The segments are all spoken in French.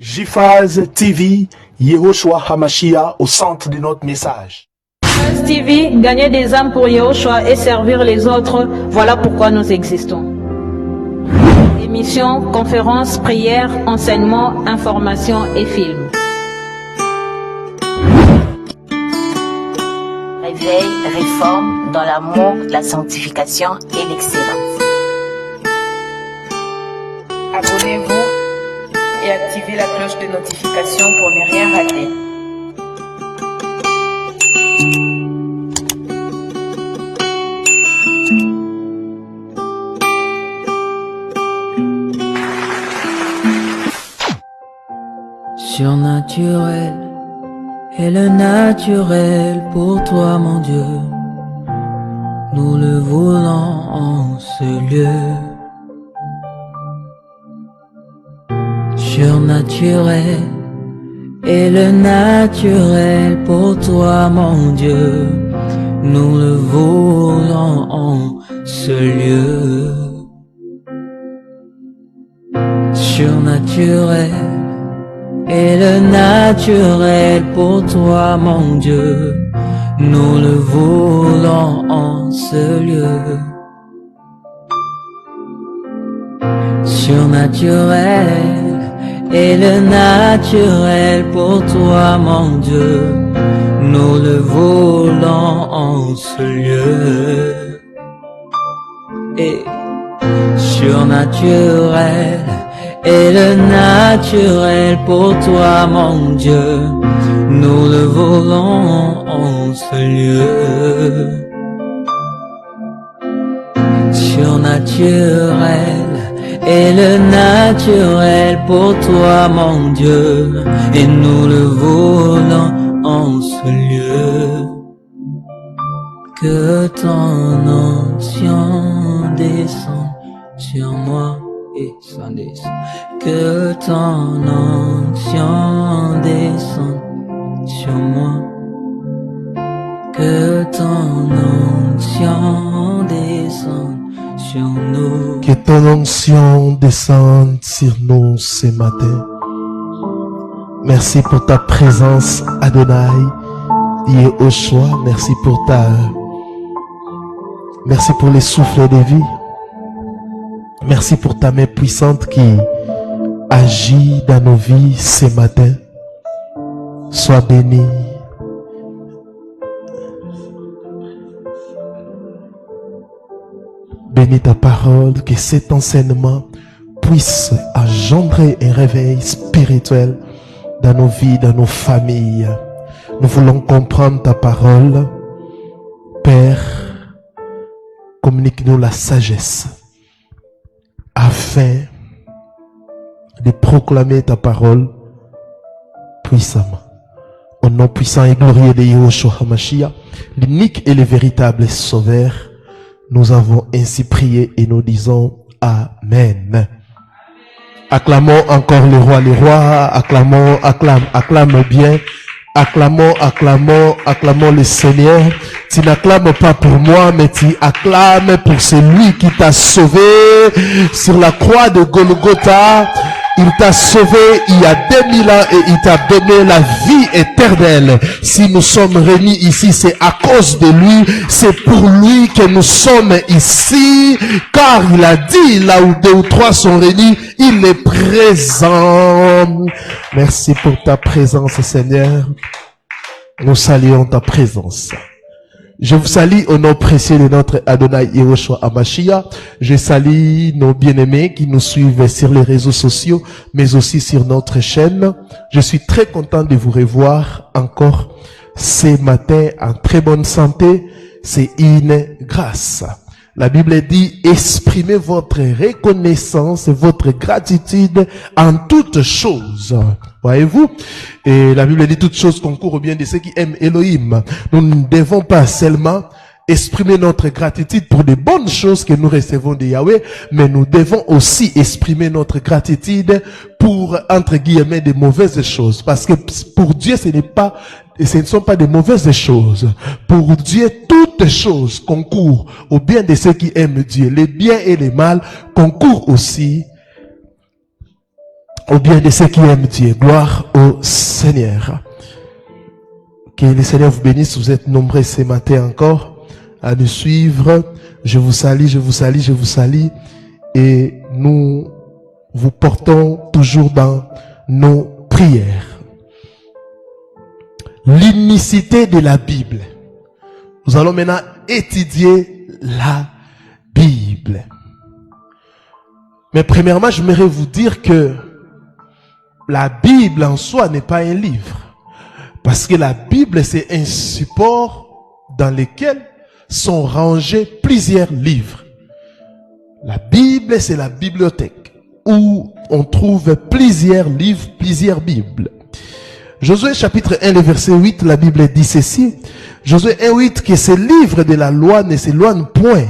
JFAZ TV, Yehoshua Hamashia au centre de notre message. JFAZ TV, gagner des âmes pour Yehoshua et servir les autres, voilà pourquoi nous existons. Émissions, conférences, prières, enseignements, informations et films. Réveil, réforme dans l'amour, la sanctification et l'excellence. Abonnez-vous et activez la cloche de notification pour ne rien rater. Surnaturel est le naturel pour toi, mon Dieu. Nous le voulons en ce lieu. Surnaturel est le naturel pour toi, mon Dieu. Nous le voulons en ce lieu. Surnaturel est le naturel pour toi, mon Dieu. Nous le voulons en ce lieu. Surnaturel est le naturel pour toi, mon Dieu. Nous le voulons en ce lieu. Et surnaturel est le naturel pour toi, mon Dieu. Nous le voulons en ce lieu. Surnaturel est le naturel pour toi, mon Dieu. Et nous le voulons en ce lieu. Que ton onction descende sur moi et s'en descend. Que ton onction descende sur moi. Que ton onction descende sur nous. Que ton onction descende sur nous ce matin. Merci pour ta présence, Adonai, Yehoshua. Merci pour les souffles de vie. Merci pour ta main puissante qui agit dans nos vies ce matin. Sois béni. Bénis ta parole, que cet enseignement puisse engendrer un réveil spirituel dans nos vies, dans nos familles. Nous voulons comprendre ta parole. Père, communique-nous la sagesse afin de proclamer ta parole puissamment. Au nom puissant et glorieux de Yehoshua HaMashiach, l'unique et le véritable Sauveur, nous avons ainsi prié et nous disons Amen. Acclamons encore le roi, acclamons, acclame bien. Acclamons le Seigneur. Tu n'acclames pas pour moi, mais tu acclames pour celui qui t'a sauvé sur la croix de Golgotha. Il t'a sauvé il y a 2000 ans et il t'a donné la vie éternelle. Si nous sommes réunis ici, c'est à cause de lui. C'est pour lui que nous sommes ici. Car il a dit, là où 2 ou 3 sont réunis, il est présent. Merci pour ta présence, Seigneur. Nous saluons ta présence. Je vous salue au nom précieux de notre Adonai Yehoshua HaMashiach. Je salue nos bien-aimés qui nous suivent sur les réseaux sociaux, mais aussi sur notre chaîne. Je suis très content de vous revoir encore ce matin en très bonne santé. C'est une grâce. La Bible dit, exprimez votre reconnaissance, votre gratitude en toutes choses. Voyez-vous? Et la Bible dit, toutes choses concourent au bien de ceux qui aiment Elohim. Nous ne devons pas seulement exprimer notre gratitude pour des bonnes choses que nous recevons de Yahweh, mais nous devons aussi exprimer notre gratitude pour, entre guillemets, des mauvaises choses. Parce que pour Dieu, ce ne sont pas des mauvaises choses. Pour Dieu, toutes choses concourent au bien de ceux qui aiment Dieu. Les biens et les mal concourent aussi au bien de ceux qui aiment Dieu. Gloire au Seigneur. Que le Seigneur vous bénisse. Vous êtes nombreux ce matin encore à nous suivre. Je vous salue, je vous salue, je vous salue. Et nous vous portons toujours dans nos prières. L'unicité de la Bible. Nous allons maintenant étudier la Bible. Mais premièrement, j'aimerais vous dire que la Bible en soi n'est pas un livre. Parce que la Bible, c'est un support dans lequel sont rangés plusieurs livres. La Bible, c'est la bibliothèque où on trouve plusieurs livres, plusieurs Bibles. Josué chapitre 1, le verset 8, la Bible dit ceci. Josué 1, 8, que ce livre de la loi ne s'éloigne point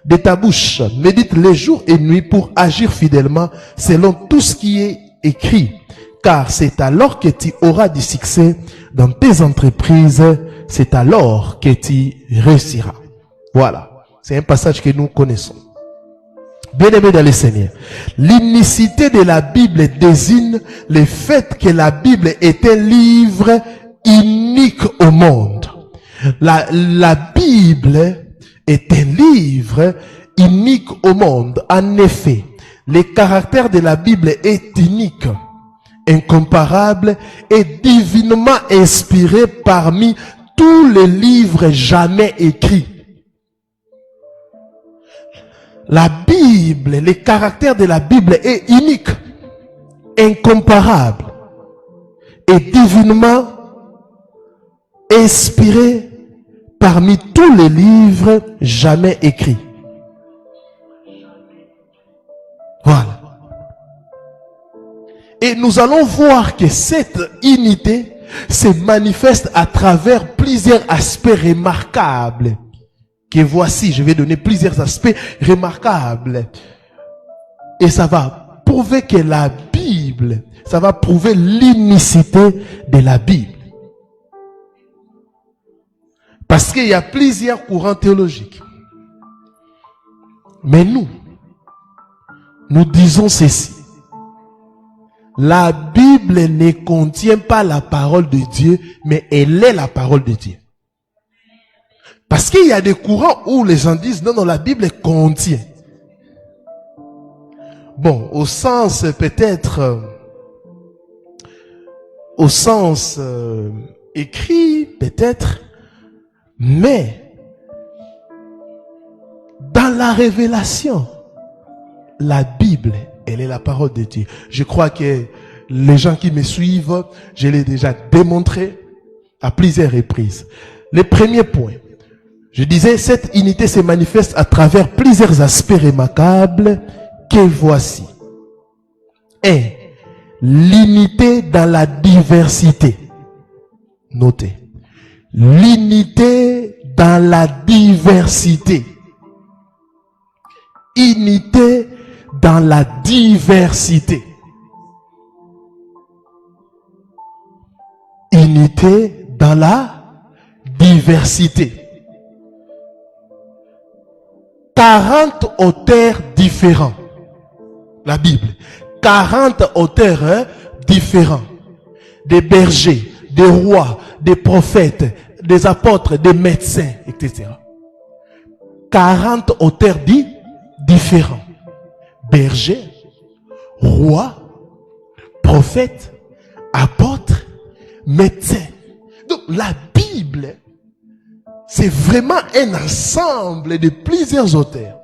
de ta bouche. Médite les jours et nuits pour agir fidèlement selon tout ce qui est écrit. Car c'est alors que tu auras du succès dans tes entreprises. C'est alors que tu réussiras. Voilà. C'est un passage que nous connaissons. Bien-aimés dans le Seigneur, l'unicité de la Bible désigne le fait que la Bible est un livre unique au monde. La Bible est un livre unique au monde. En effet, le caractère de la Bible est unique, incomparable et divinement inspiré parmi tous les livres jamais écrits. La Bible, le caractère de la Bible est unique, incomparable et divinement inspiré parmi tous les livres jamais écrits. Voilà. Et nous allons voir que cette unité se manifeste à travers plusieurs aspects remarquables. Que voici, je vais donner plusieurs aspects remarquables. Et ça va prouver que la Bible, ça va prouver l'unicité de la Bible. Parce qu'il y a plusieurs courants théologiques. Mais nous disons ceci. La Bible ne contient pas la parole de Dieu, mais elle est la parole de Dieu. Parce qu'il y a des courants où les gens disent non, la Bible contient. Bon, au sens peut-être, au sens écrit peut-être, mais dans la révélation, la Bible, elle est la parole de Dieu. Je crois que les gens qui me suivent, je l'ai déjà démontré à plusieurs reprises. Le premier point, je disais, cette unité se manifeste à travers plusieurs aspects remarquables que voici. 1. L'unité dans la diversité. Notez. L'unité dans la diversité. Unité dans la diversité. Unité dans la diversité. 40 auteurs différents. La Bible. 40 auteurs différents. Des bergers, des rois, des prophètes, des apôtres, des médecins, etc. 40 auteurs différents. Bergers, rois, prophètes, apôtres, médecins. Donc la Bible, c'est vraiment un ensemble de plusieurs auteurs.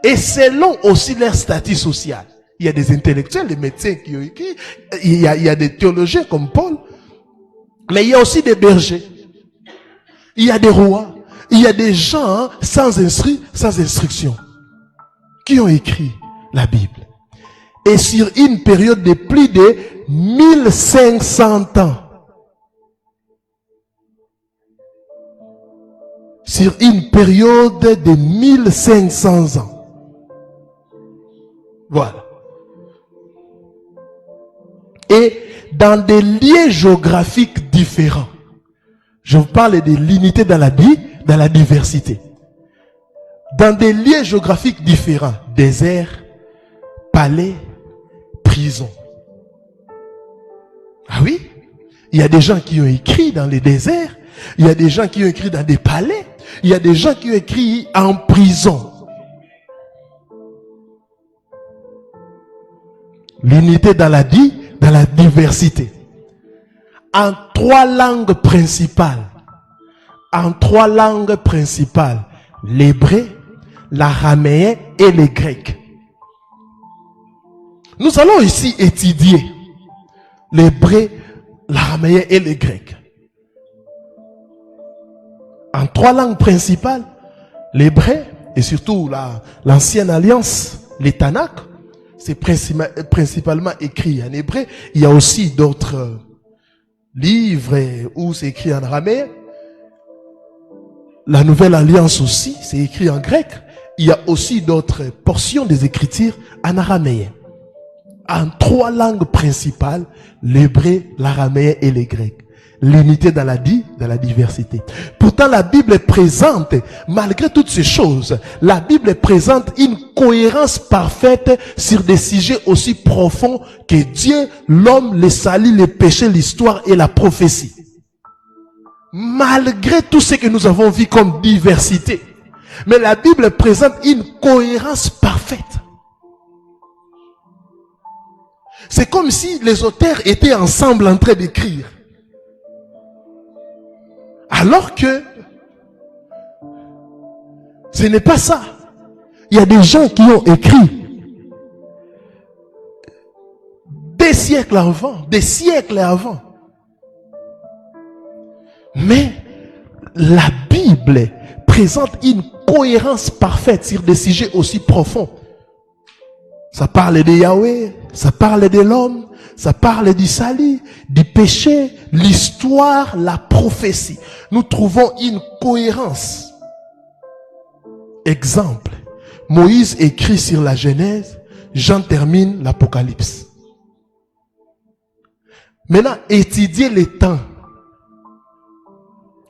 Et selon aussi leur statut social. Il y a des intellectuels, des médecins qui ont écrit. Il y a des théologiens comme Paul. Mais il y a aussi des bergers. Il y a des rois. Il y a des gens sans instruction. Qui ont écrit la Bible. Et sur une période de plus de 1500 ans. Sur une période de 1500 ans. Voilà. Et dans des lieux géographiques différents. Je vous parle de l'unité dans la diversité. Dans des lieux géographiques différents. Désert, palais, prison. Ah oui? Il y a des gens qui ont écrit dans les déserts. Il y a des gens qui ont écrit dans des palais. Il y a des gens qui ont écrit en prison. L'unité dans la diversité. En 3 langues principales. En 3 langues principales. L'hébreu, l'araméen et le grec. Nous allons ici étudier l'hébreu, l'araméen et le grec. En 3 langues principales, l'hébreu et surtout l'ancienne alliance, les Tanakh, c'est principalement écrit en hébreu. Il y a aussi d'autres livres où c'est écrit en araméen. La nouvelle alliance aussi, c'est écrit en grec. Il y a aussi d'autres portions des écritures en araméen. En 3 langues principales, l'hébreu, l'araméen et le grec. L'unité dans la diversité. Pourtant, la Bible présente, malgré toutes ces choses, la Bible présente une cohérence parfaite sur des sujets aussi profonds que Dieu, l'homme, le salut, le péché, l'histoire et la prophétie. Malgré tout ce que nous avons vu comme diversité, mais la Bible présente une cohérence parfaite. C'est comme si les auteurs étaient ensemble en train d'écrire. Alors que ce n'est pas ça. Il y a des gens qui ont écrit des siècles avant. Mais la Bible présente une cohérence parfaite sur des sujets aussi profonds. Ça parle de Yahweh, ça parle de l'homme, ça parle du salut, du péché, l'histoire, la prophétie. Nous trouvons une cohérence. Exemple, Moïse écrit sur la Genèse, Jean termine l'Apocalypse. Maintenant, étudiez les temps.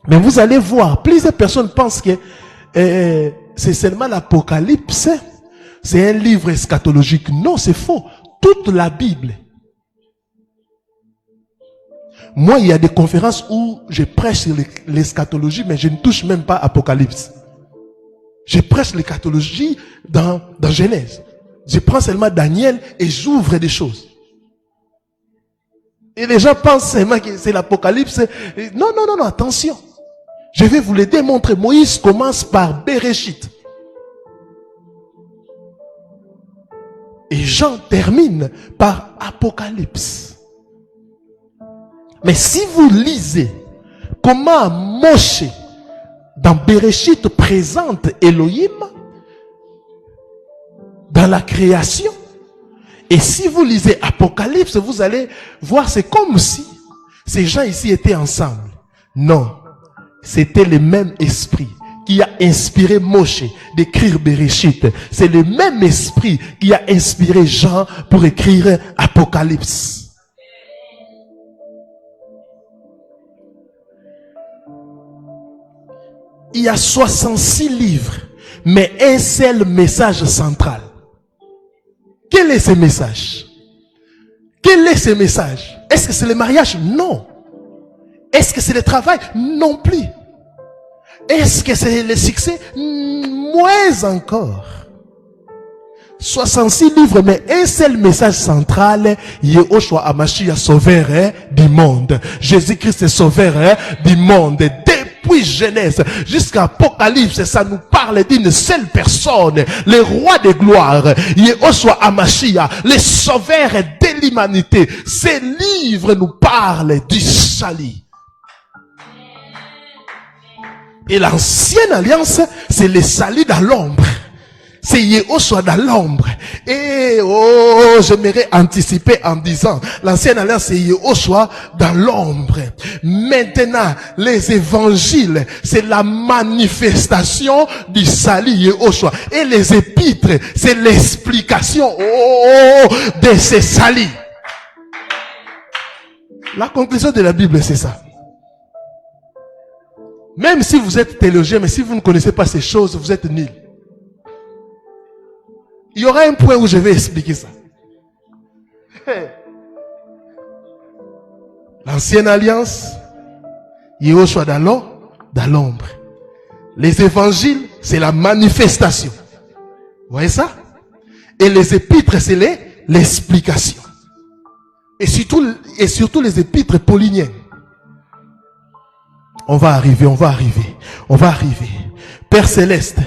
Mais vous allez voir, plusieurs personnes pensent que c'est seulement l'Apocalypse. C'est un livre eschatologique. Non, c'est faux. Toute la Bible. Moi, il y a des conférences où je prêche sur l'eschatologie, mais je ne touche même pas Apocalypse. Je prêche l'eschatologie dans Genèse. Je prends seulement Daniel et j'ouvre des choses. Et les gens pensent seulement que c'est l'Apocalypse. Non, attention. Je vais vous le démontrer. Moïse commence par Bereshit. Et Jean termine par Apocalypse. Mais si vous lisez comment Moshe dans Bereshit présente Elohim dans la création, et si vous lisez Apocalypse, vous allez voir, c'est comme si ces gens ici étaient ensemble. Non, c'était le même esprit qui a inspiré Moshe d'écrire Bereshit. C'est le même esprit qui a inspiré Jean pour écrire Apocalypse. Il y a 66 livres, mais un seul message central. Quel est ce message? Quel est ce message? Est-ce que c'est le mariage? Non. Est-ce que c'est le travail? Non plus. Est-ce que c'est le succès? Moins encore. 66 livres, mais un seul message central. Yehoshua Hamashiach, sauveur du monde. Jésus-Christ est sauveur du monde. Depuis Genèse jusqu'à Apocalypse, ça nous parle d'une seule personne, le roi de gloire, Yehoshua Hamashiach, le sauveur de l'humanité. Ces livres nous parlent du salut. Et l'ancienne alliance, c'est le salut dans l'ombre. C'est Yehoshua dans l'ombre. Et j'aimerais anticiper en disant, l'ancienne alliance, c'est Yehoshua dans l'ombre. Maintenant, les évangiles, c'est la manifestation du salut Yehoshua. Et les épîtres, c'est l'explication de ce salut. La conclusion de la Bible, c'est ça. Même si vous êtes théologien, mais si vous ne connaissez pas ces choses, vous êtes nul. Il y aura un point où je vais expliquer ça. L'ancienne alliance, Yehoshua dans l'ombre. Les évangiles, c'est la manifestation. Vous voyez ça? Et les épîtres, c'est l'explication. Et surtout les épîtres pauliniennes. On va arriver. Père Céleste,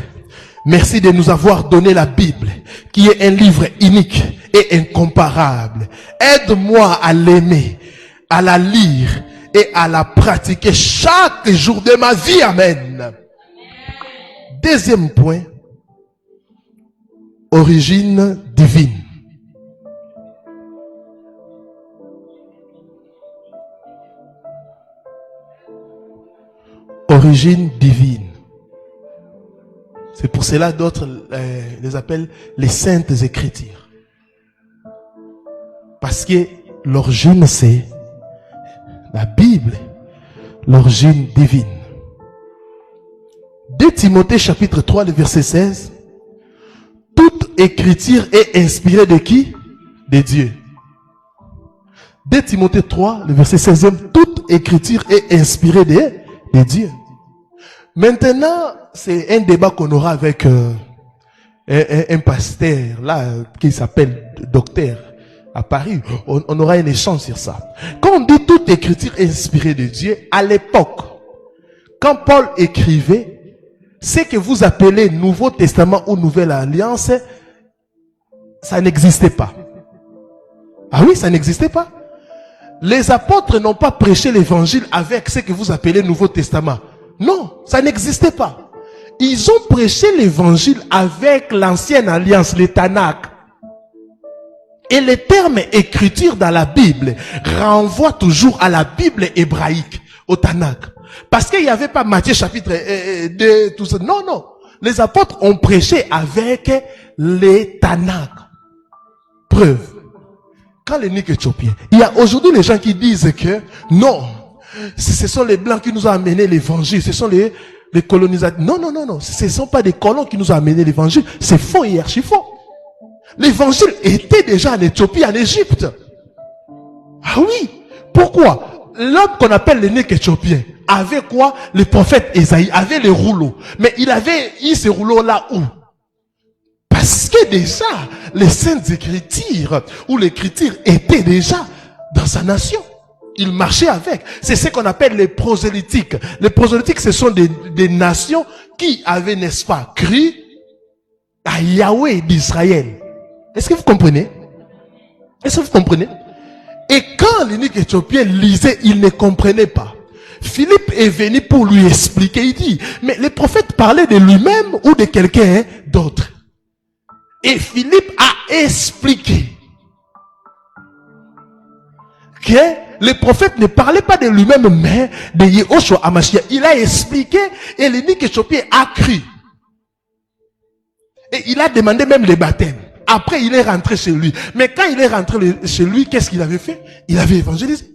merci de nous avoir donné la Bible, qui est un livre unique et incomparable. Aide-moi à l'aimer, à la lire et à la pratiquer chaque jour de ma vie. Amen. Deuxième point, origine divine. Origine divine. C'est pour cela d'autres les appellent les saintes écritures. Parce que l'origine c'est la Bible, l'origine divine. 2 Timothée chapitre 3, le verset 16. Toute écriture est inspirée de qui? De Dieu. 2 Timothée 3, le verset 16. Toute écriture est inspirée de Dieu. Maintenant, c'est un débat qu'on aura avec un pasteur là qui s'appelle docteur à Paris. On aura un échange sur ça. Quand on dit toute écriture est inspirée de Dieu, à l'époque, quand Paul écrivait, ce que vous appelez Nouveau Testament ou Nouvelle Alliance, ça n'existait pas. Ah oui, ça n'existait pas. Les apôtres n'ont pas prêché l'évangile avec ce que vous appelez Nouveau Testament. Non, ça n'existait pas. Ils ont prêché l'évangile avec l'ancienne alliance, les Tanakh. Et les termes écriture dans la Bible renvoient toujours à la Bible hébraïque, au Tanakh. Parce qu'il n'y avait pas Matthieu chapitre 2, tout ça. Non, non. Les apôtres ont prêché avec les Tanakh. Preuve. Quand l'eunuque éthiopien, il y a aujourd'hui les gens qui disent que non, ce sont les Blancs qui nous ont amené l'évangile, ce sont les colonisateurs. Non, non, non, non. Ce ne sont pas des colons qui nous ont amené l'évangile. C'est faux et archi faux. L'évangile était déjà en Éthiopie, en Égypte. Ah oui. Pourquoi? L'homme qu'on appelle l'eunuque éthiopien avait quoi? Le prophète Ésaïe avait les rouleaux. Mais il avait eu ces rouleaux-là où? Parce que déjà, les saintes écritures ou l'écriture était déjà dans sa nation. Il marchait avec. C'est ce qu'on appelle les prosélytiques. Les prosélytiques, ce sont des nations qui avaient, n'est-ce pas, cru à Yahweh d'Israël. Est-ce que vous comprenez? Est-ce que vous comprenez? Et quand l'eunuque éthiopien lisait, il ne comprenait pas. Philippe est venu pour lui expliquer. Il dit, mais le prophète parlait de lui-même ou de quelqu'un d'autre? Et Philippe a expliqué que le prophète ne parlait pas de lui-même, mais de Yehoshua HaMashiach. Il a expliqué et l'eunuque éthiopien a cru. Et il a demandé même le baptême. Après, il est rentré chez lui. Mais quand il est rentré chez lui, qu'est-ce qu'il avait fait? Il avait évangélisé.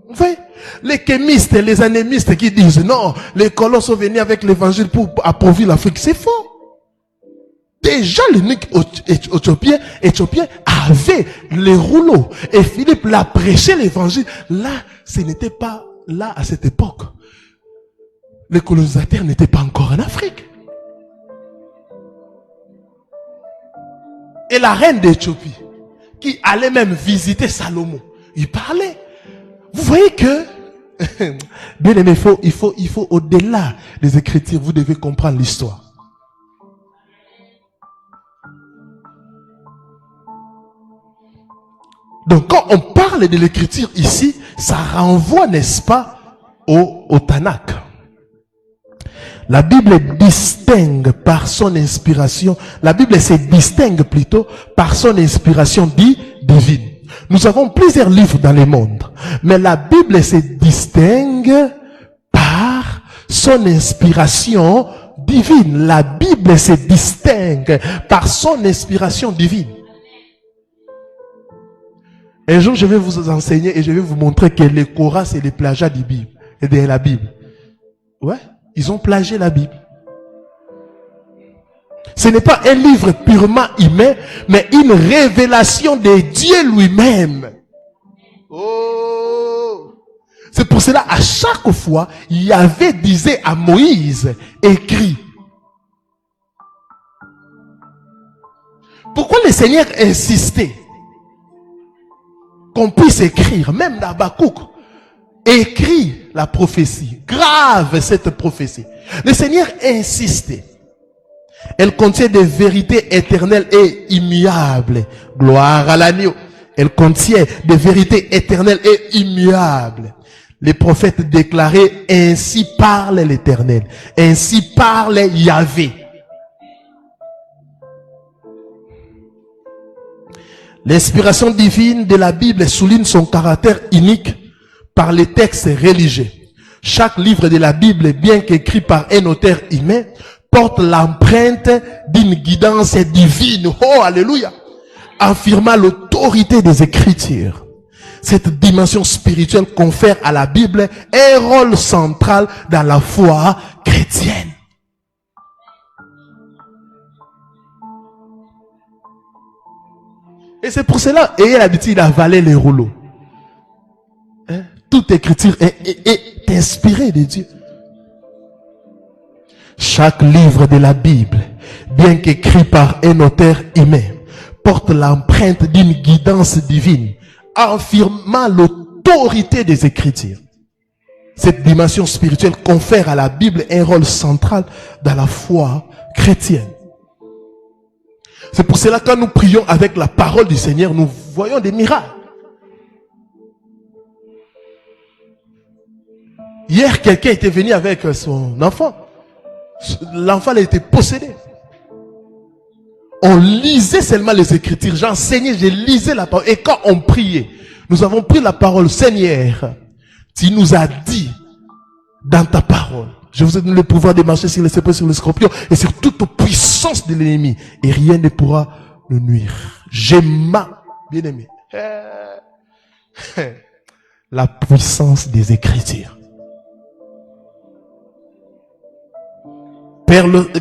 Vous voyez? Les kémistes et les anémistes qui disent non, les colons sont venus avec l'évangile pour appauvrir l'Afrique. C'est faux. Déjà, l'eunuque éthiopien avait les rouleaux. Et Philippe l'a prêché l'évangile. Là, ce n'était pas là à cette époque. Les colonisateurs n'étaient pas encore en Afrique. Et la reine d'Éthiopie, qui allait même visiter Salomon, il parlait. Vous voyez que, bien aimé, il faut au-delà des Écritures, vous devez comprendre l'histoire. Donc quand on parle de l'écriture ici, ça renvoie, n'est-ce pas, au Tanakh. La Bible distingue par son inspiration, la Bible se distingue plutôt par son inspiration divine. Nous avons plusieurs livres dans le monde, mais la Bible se distingue par son inspiration divine. La Bible se distingue par son inspiration divine. Un jour, je vais vous enseigner et je vais vous montrer que les Korans, c'est les plagiats de la Bible. Ouais, ils ont plagié la Bible. Ce n'est pas un livre purement humain, mais une révélation de Dieu lui-même. C'est pour cela, à chaque fois, Yahvé disait à Moïse, écris. Pourquoi le Seigneur insistait qu'on puisse écrire, même d'Habakkuk, écrit la prophétie, grave cette prophétie. Le Seigneur insistait. Elle contient des vérités éternelles et immuables. Gloire à l'agneau. Elle contient des vérités éternelles et immuables. Les prophètes déclaraient, ainsi parle l'Éternel, ainsi parle Yahvé. L'inspiration divine de la Bible souligne son caractère unique par les textes religieux. Chaque livre de la Bible, bien qu'écrit par un auteur humain, porte l'empreinte d'une guidance divine. Oh, alléluia! Affirmant l'autorité des Écritures. Cette dimension spirituelle confère à la Bible un rôle central dans la foi chrétienne. Et c'est pour cela, ayez l'habitude d'avaler les rouleaux. Hein? Toute écriture est inspirée de Dieu. Chaque livre de la Bible, bien qu'écrit par un auteur humain, porte l'empreinte d'une guidance divine, affirmant l'autorité des Écritures. Cette dimension spirituelle confère à la Bible un rôle central dans la foi chrétienne. C'est pour cela que quand nous prions avec la parole du Seigneur, nous voyons des miracles. Hier, quelqu'un était venu avec son enfant. L'enfant a été possédé. On lisait seulement les Écritures. J'enseignais, je lisais la parole. Et quand on priait, nous avons pris la parole. Seigneur, tu nous as dit dans ta parole, je vous ai donné le pouvoir de marcher sur les serpents, sur les scorpions et sur toute puissance de l'ennemi. Et rien ne pourra nous nuire. J'aime, bien aimé, la puissance des Écritures.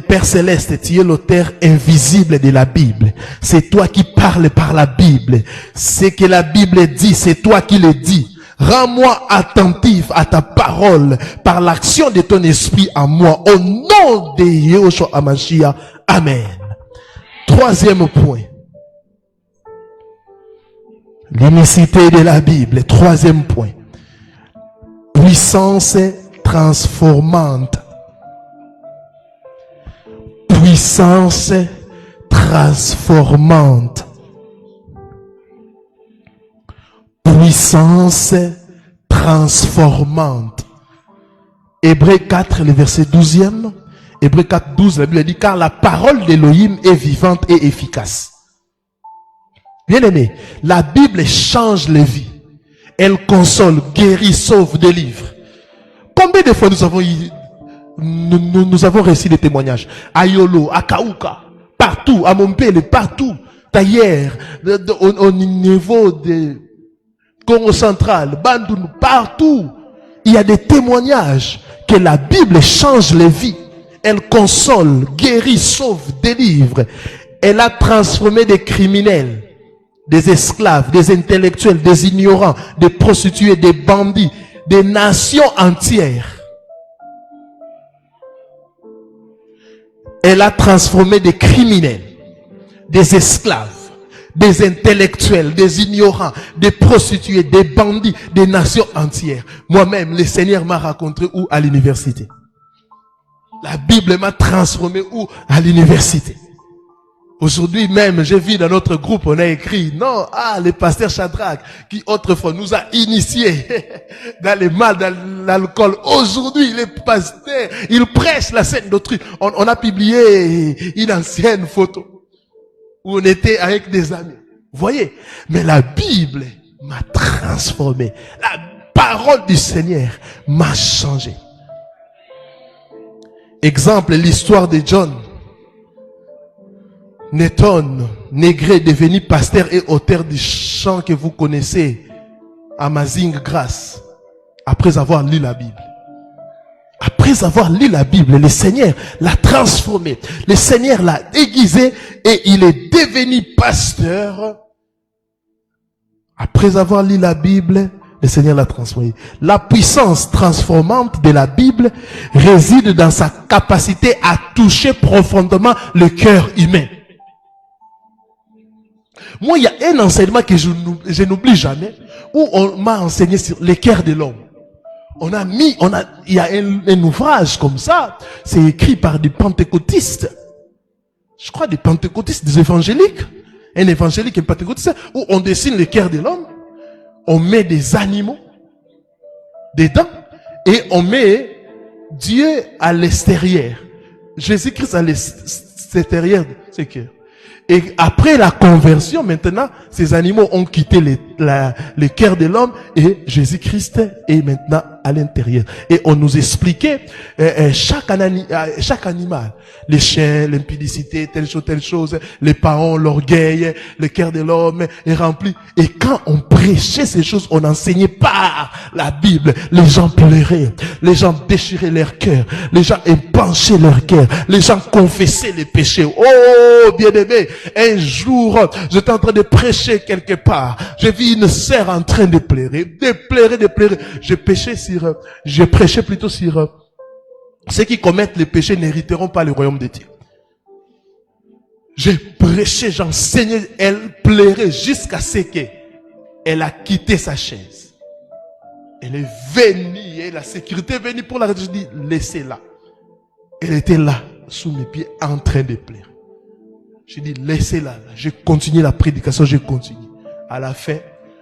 Père Céleste, tu es l'auteur invisible de la Bible. C'est toi qui parles par la Bible. Ce que la Bible dit, c'est toi qui le dis. Rends-moi attentif à ta parole par l'action de ton esprit en moi. Au nom de Yahushua HaMashiach. Amen. Troisième point. L'unicité de la Bible. Troisième point. Puissance transformante. Puissance transformante. Puissance transformante. Hébreux 4, le verset 12e. Hébreux 4, 12, la Bible dit, car la parole d'Élohim est vivante et efficace. Bien aimé, la Bible change les vies. Elle console, guérit, sauve, délivre. Combien de fois nous avons reçu des témoignages à Yolo, à Kaouka, partout, à Montpellier, partout, d'ailleurs, au niveau de Congo central, Bandung, partout, il y a des témoignages que la Bible change les vies. Elle console, guérit, sauve, délivre. Elle a transformé des criminels, des esclaves, des intellectuels, des ignorants, des prostituées, des bandits, des nations entières. Elle a transformé des criminels, des esclaves, des intellectuels, des ignorants, des prostituées, des bandits, des nations entières. Moi-même, le Seigneur m'a rencontré où? À l'université. La Bible m'a transformé où? À l'université. Aujourd'hui même, j'ai vu dans notre groupe, on a écrit, non, le pasteur Shadrach, qui autrefois nous a initiés dans les mal, dans l'alcool. Aujourd'hui, il est pasteur, il prêche la sainte doctrine. On a publié une ancienne photo où on était avec des amis. Vous voyez? Mais la Bible m'a transformé. La parole du Seigneur m'a changé. Exemple, l'histoire de John Newton, Négré, devenu pasteur et auteur du chant que vous connaissez, Amazing Grace, après avoir lu la Bible. Après avoir lu la Bible, le Seigneur l'a transformé. Le Seigneur l'a aiguisé et il est devenu pasteur. Après avoir lu la Bible, le Le Seigneur l'a transformé. La puissance transformante de la Bible réside dans sa capacité à toucher profondément le cœur humain. Moi, il y a un enseignement que je n'oublie jamais, où on m'a enseigné sur le cœur de l'homme. Il y a un ouvrage comme ça, c'est écrit par des pentecôtistes. Je crois des pentecôtistes, des évangéliques. Un évangélique et un pentecôtiste, où on dessine le cœur de l'homme, on met des animaux dedans, et on met Dieu à l'extérieur. Jésus-Christ à l'extérieur de ce cœur. Et après la conversion, maintenant, ces animaux ont quitté le cœur de l'homme et Jésus-Christ est maintenant à l'intérieur. Et on nous expliquait chaque animal, les chiens, l'impudicité, telle chose, les parents, l'orgueil, le cœur de l'homme est rempli. Et quand on prêchait ces choses, on n'enseignait pas la Bible. Les gens pleuraient, les gens déchiraient leur cœur, les gens épanchaient leur cœur, les gens confessaient les péchés. Oh, bien-aimé, un jour, j'étais en train de prêcher quelque part. J'ai vu une sœur en train de pleurer. Je prêchais plutôt sur ceux qui commettent les péchés n'hériteront pas le royaume de Dieu. J'ai prêché, j'enseignais, elle pleurait jusqu'à ce qu'elle a quitté sa chaise. Elle est venue, et la sécurité est venue pour la retenir. Je dis, laissez-la. Elle était là, sous mes pieds, en train de pleurer. J'ai dit, laissez-la. J'ai continué la prédication, j'ai continué. À la fin,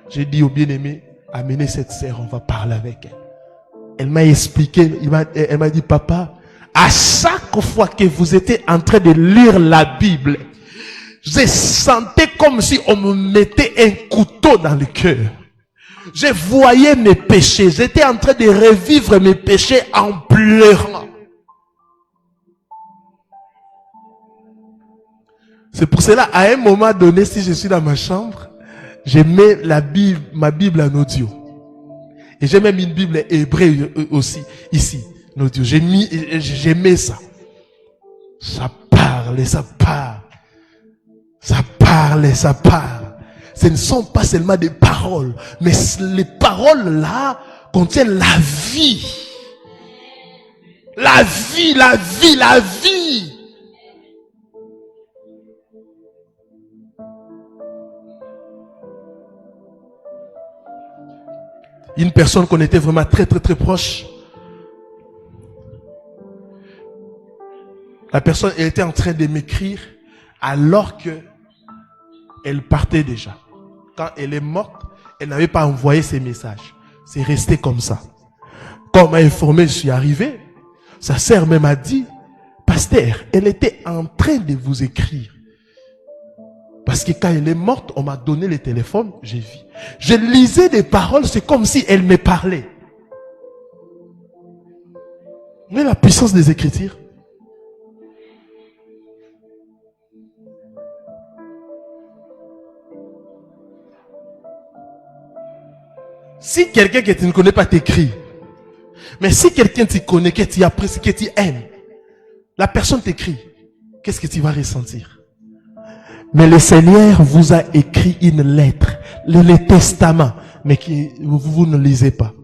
j'ai dit au bien-aimé, amenez cette sœur, on va parler avec elle. Elle m'a expliqué, elle m'a dit, papa, à chaque fois que vous étiez en train de lire la Bible, je sentais comme si on me mettait un couteau dans le cœur. Je voyais mes péchés, j'étais en train de revivre mes péchés en pleurant. C'est pour cela, à un moment donné, si je suis dans ma chambre, je mets ma Bible en audio. Et j'ai même une Bible hébreu aussi, ici, en audio. J'aimais ça. Ça parle et ça parle. Ça parle et ça parle. Ce ne sont pas seulement des paroles, mais les paroles là contiennent la vie. La vie, la vie, la vie. Une personne qu'on était vraiment très proche. La personne elle était en train de m'écrire alors que elle partait déjà. Quand elle est morte, elle n'avait pas envoyé ses messages. C'est resté comme ça. Quand on m'a informé, je suis arrivé. Sa sœur même a dit, pasteur, elle était en train de vous écrire. Parce que quand elle est morte, on m'a donné le téléphone, j'ai vu. Je lisais des paroles, c'est comme si elle me parlait. Mais la puissance des Écritures. Si quelqu'un que tu ne connais pas t'écrit, mais si quelqu'un te connaît, que tu apprécies, que tu aimes, la personne t'écrit, qu'est-ce que tu vas ressentir? Mais le Seigneur vous a écrit une lettre, le testament, mais que vous ne lisez pas.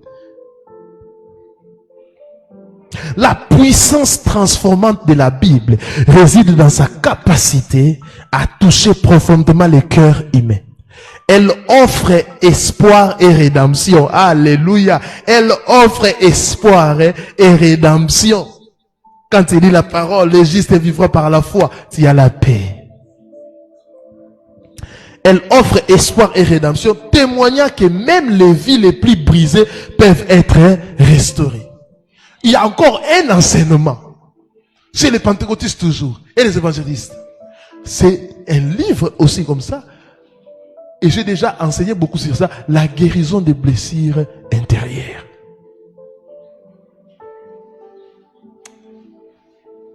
La puissance transformante de la Bible réside dans sa capacité à toucher profondément le cœur humain. Elle offre espoir et rédemption. Alléluia. Elle offre espoir et rédemption. Quand tu lis la parole, le juste vivra par la foi, tu as la paix. Elle offre espoir et rédemption, témoignant que même les vies les plus brisées peuvent être restaurées. Il y a encore un enseignement chez les pentecôtistes toujours et les évangélistes. C'est un livre aussi comme ça. Et j'ai déjà enseigné beaucoup sur ça. La guérison des blessures intérieures.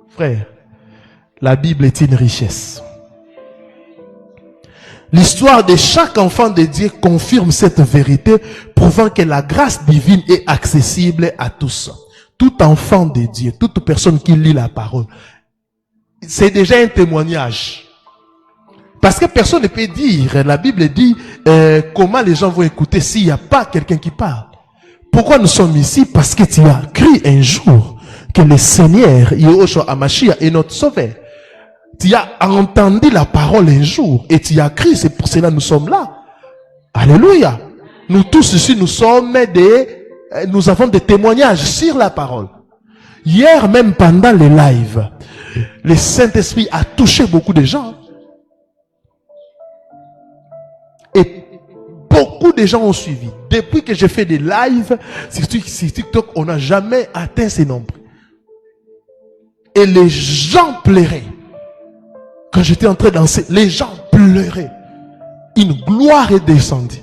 Frère, la Bible est une richesse. L'histoire de chaque enfant de Dieu confirme cette vérité, prouvant que la grâce divine est accessible à tous. Tout enfant de Dieu, toute personne qui lit la parole, c'est déjà un témoignage. Parce que personne ne peut dire, la Bible dit, comment les gens vont écouter s'il n'y a pas quelqu'un qui parle. Pourquoi nous sommes ici? Parce que tu as cru un jour que le Seigneur, Yahushua Hamashiach, est notre sauveur. Tu as entendu la parole un jour et tu as cru, c'est pour cela que nous sommes là. Alléluia. Nous tous ici, nous avons des témoignages sur la parole. Hier, même pendant les lives, le Saint-Esprit a touché beaucoup de gens. Et beaucoup de gens ont suivi. Depuis que j'ai fait des lives sur TikTok, on n'a jamais atteint ces nombres. Et les gens pleuraient. Quand j'étais en train de danser, les gens pleuraient. Une gloire est descendue.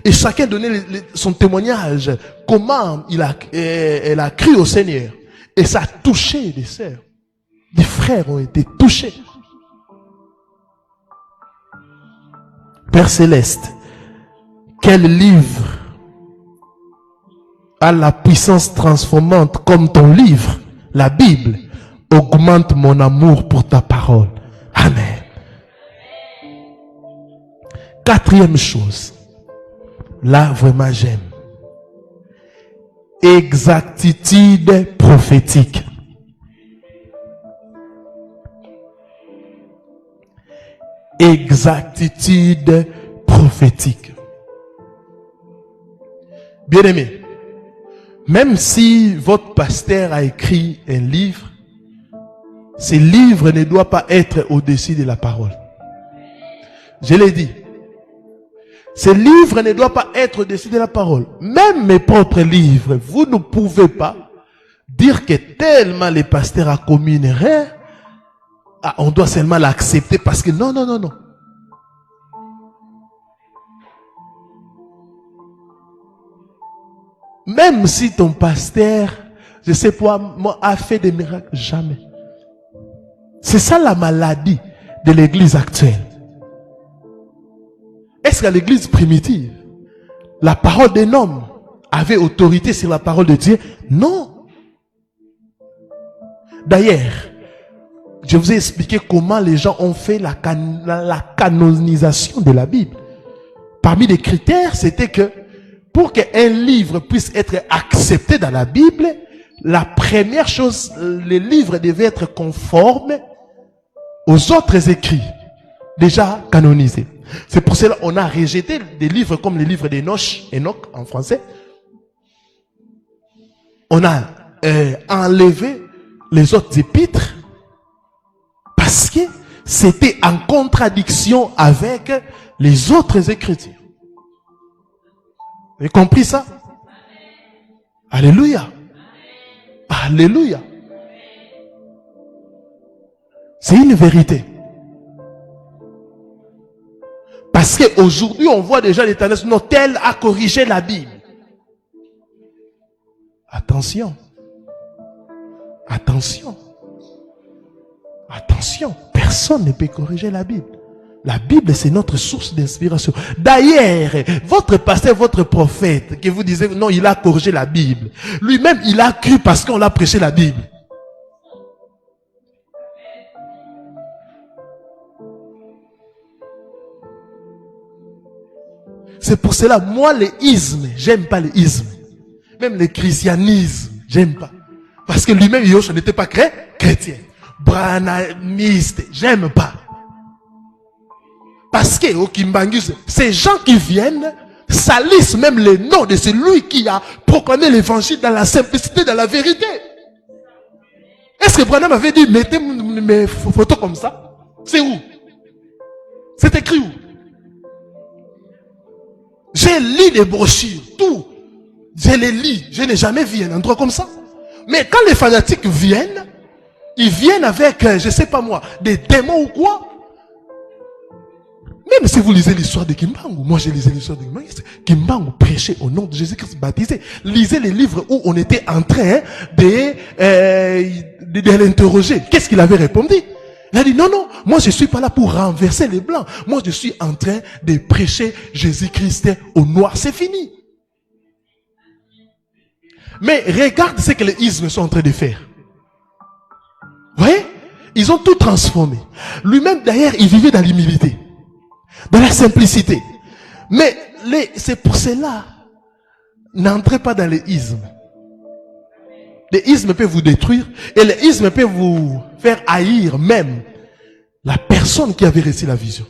Et chacun donnait son témoignage. Comment elle a cru au Seigneur. Et ça a touché des sœurs. Des frères ont été touchés. Père Céleste, quel livre a la puissance transformante comme ton livre, la Bible, augmente mon amour pour ta parole. Amen. Quatrième chose, là vraiment j'aime. Exactitude prophétique. Exactitude prophétique. Bien-aimé, même si votre pasteur a écrit un livre, ce livre ne doit pas être au-dessus de la parole. Je l'ai dit. Ce livre ne doit pas être au-dessus de la parole. Même mes propres livres, vous ne pouvez pas dire que tellement le pasteur a commis une erreur, on doit seulement l'accepter parce que non. Même si ton pasteur, je sais pas, moi, a fait des miracles, jamais. C'est ça la maladie de l'église actuelle. Est-ce qu'à l'église primitive, la parole d'un homme avait autorité sur la parole de Dieu? Non. D'ailleurs, je vous ai expliqué comment les gens ont fait la canonisation de la Bible. Parmi les critères, c'était que pour qu'un livre puisse être accepté dans la Bible, la première chose, les livres devaient être conformes aux autres écrits déjà canonisés. C'est pour cela qu'on a rejeté des livres comme les livres d'Enoch en français. On a enlevé les autres épîtres parce que c'était en contradiction avec les autres écritures. Vous avez compris ça? Alléluia. Alléluia. C'est une vérité. Parce qu'aujourd'hui, on voit déjà l'Éternel, non, tel a corrigé la Bible. Attention. Attention. Attention. Personne ne peut corriger la Bible. La Bible, c'est notre source d'inspiration. D'ailleurs, votre pasteur, votre prophète, que vous disiez, non, il a corrigé la Bible. Lui-même, il a cru parce qu'on l'a prêché la Bible. C'est pour cela, moi, les ismes, j'aime pas les ismes. Même le christianisme, j'aime pas. Parce que lui-même, Yoshua n'était pas chrétien. Branhamiste, j'aime pas. Parce que au Kimbangus, ces gens qui viennent salissent même le nom de celui qui a proclamé l'évangile dans la simplicité, dans la vérité. Est-ce que Branham avait dit, mettez mes photos comme ça? C'est où? C'est écrit où? J'ai lu les brochures, tout. Je les lis. Je n'ai jamais vu un endroit comme ça. Mais quand les fanatiques viennent, ils viennent avec, je sais pas moi, des démons ou quoi. Même si vous lisez l'histoire de Kimbangu, moi j'ai lisé l'histoire de Kimbangu, Kimbangu prêchait au nom de Jésus-Christ baptisé. Lisez les livres où on était en train de l'interroger. Qu'est-ce qu'il avait répondu? Il a dit, non, moi je suis pas là pour renverser les blancs. Moi je suis en train de prêcher Jésus-Christ au noir. C'est fini. Mais regarde ce que les ismes sont en train de faire. Vous voyez? Ils ont tout transformé. Lui-même d'ailleurs, il vivait dans l'humilité. Dans la simplicité. Mais c'est pour cela, n'entrez pas dans les ismes. Les ismes peuvent vous détruire et les ismes peuvent vous faire haïr même la personne qui avait reçu la vision.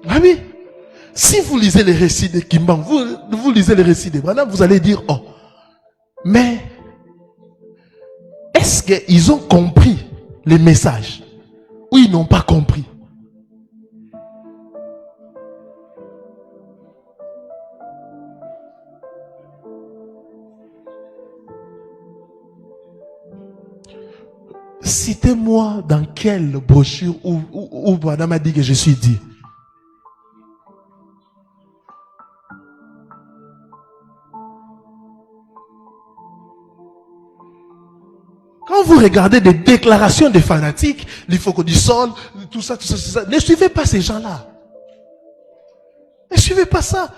Ah oui. Si vous lisez les récits de Kimban, vous lisez les récits de Branham, vous allez dire, oh, mais est-ce qu'ils ont compris les messages ou ils n'ont pas compris? Citez-moi dans quelle brochure où Branham a dit que je suis dit. Quand vous regardez des déclarations des fanatiques, l'Ifoko du sol, tout ça, ne suivez pas ces gens-là. Ne suivez pas ça.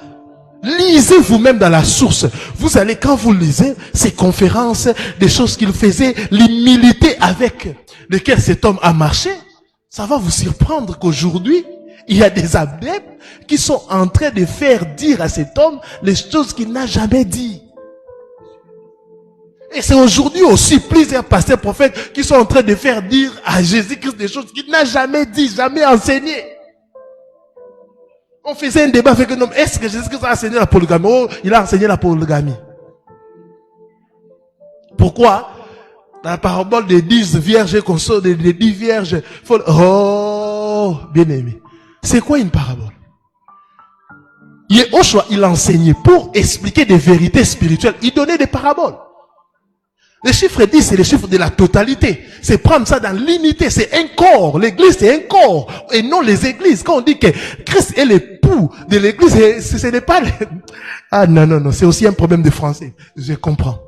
Lisez vous-même dans la source. Vous allez, quand vous lisez ces conférences, des choses qu'il faisait, l'humilité avec lesquelles cet homme a marché, ça va vous surprendre qu'aujourd'hui, il y a des adeptes qui sont en train de faire dire à cet homme les choses qu'il n'a jamais dit. Et c'est aujourd'hui aussi plusieurs pasteurs prophètes qui sont en train de faire dire à Jésus-Christ des choses qu'il n'a jamais dit, jamais enseigné. On faisait un débat avec un homme. Est-ce que Jésus-Christ a enseigné la polygamie? Oh, il a enseigné la polygamie. Pourquoi? Dans la parabole des 10 vierges consorts, des 10 vierges. Oh, bien aimé. C'est quoi une parabole? Yehoshua, il enseignait pour expliquer des vérités spirituelles. Il donnait des paraboles. Les chiffres 10, c'est les chiffres de la totalité. C'est prendre ça dans l'unité. C'est un corps. L'église, c'est un corps. Et non les églises. Quand on dit que Christ est l'époux de l'église, ce n'est pas... Ah non. C'est aussi un problème de français. Je comprends.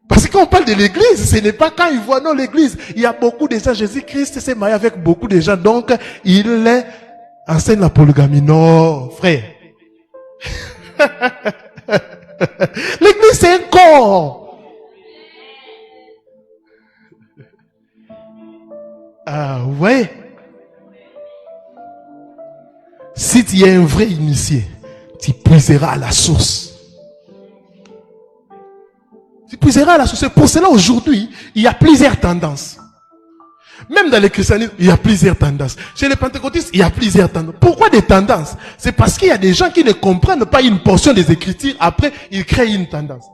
Parce que quand on parle de l'église, ce n'est pas quand ils voient non l'église. Il y a beaucoup de gens. Jésus-Christ s'est marié avec beaucoup de gens. Donc, il enseigne la polygamie. Non, frère. L'église, c'est un corps. Ah ouais. Si tu es un vrai initié, tu puiseras à la source. Tu puiseras à la source. Pour cela, aujourd'hui, il y a plusieurs tendances. Même dans le christianisme, il y a plusieurs tendances. Chez les pentecôtistes, il y a plusieurs tendances. Pourquoi des tendances? C'est parce qu'il y a des gens qui ne comprennent pas une portion des Écritures. Après, ils créent une tendance.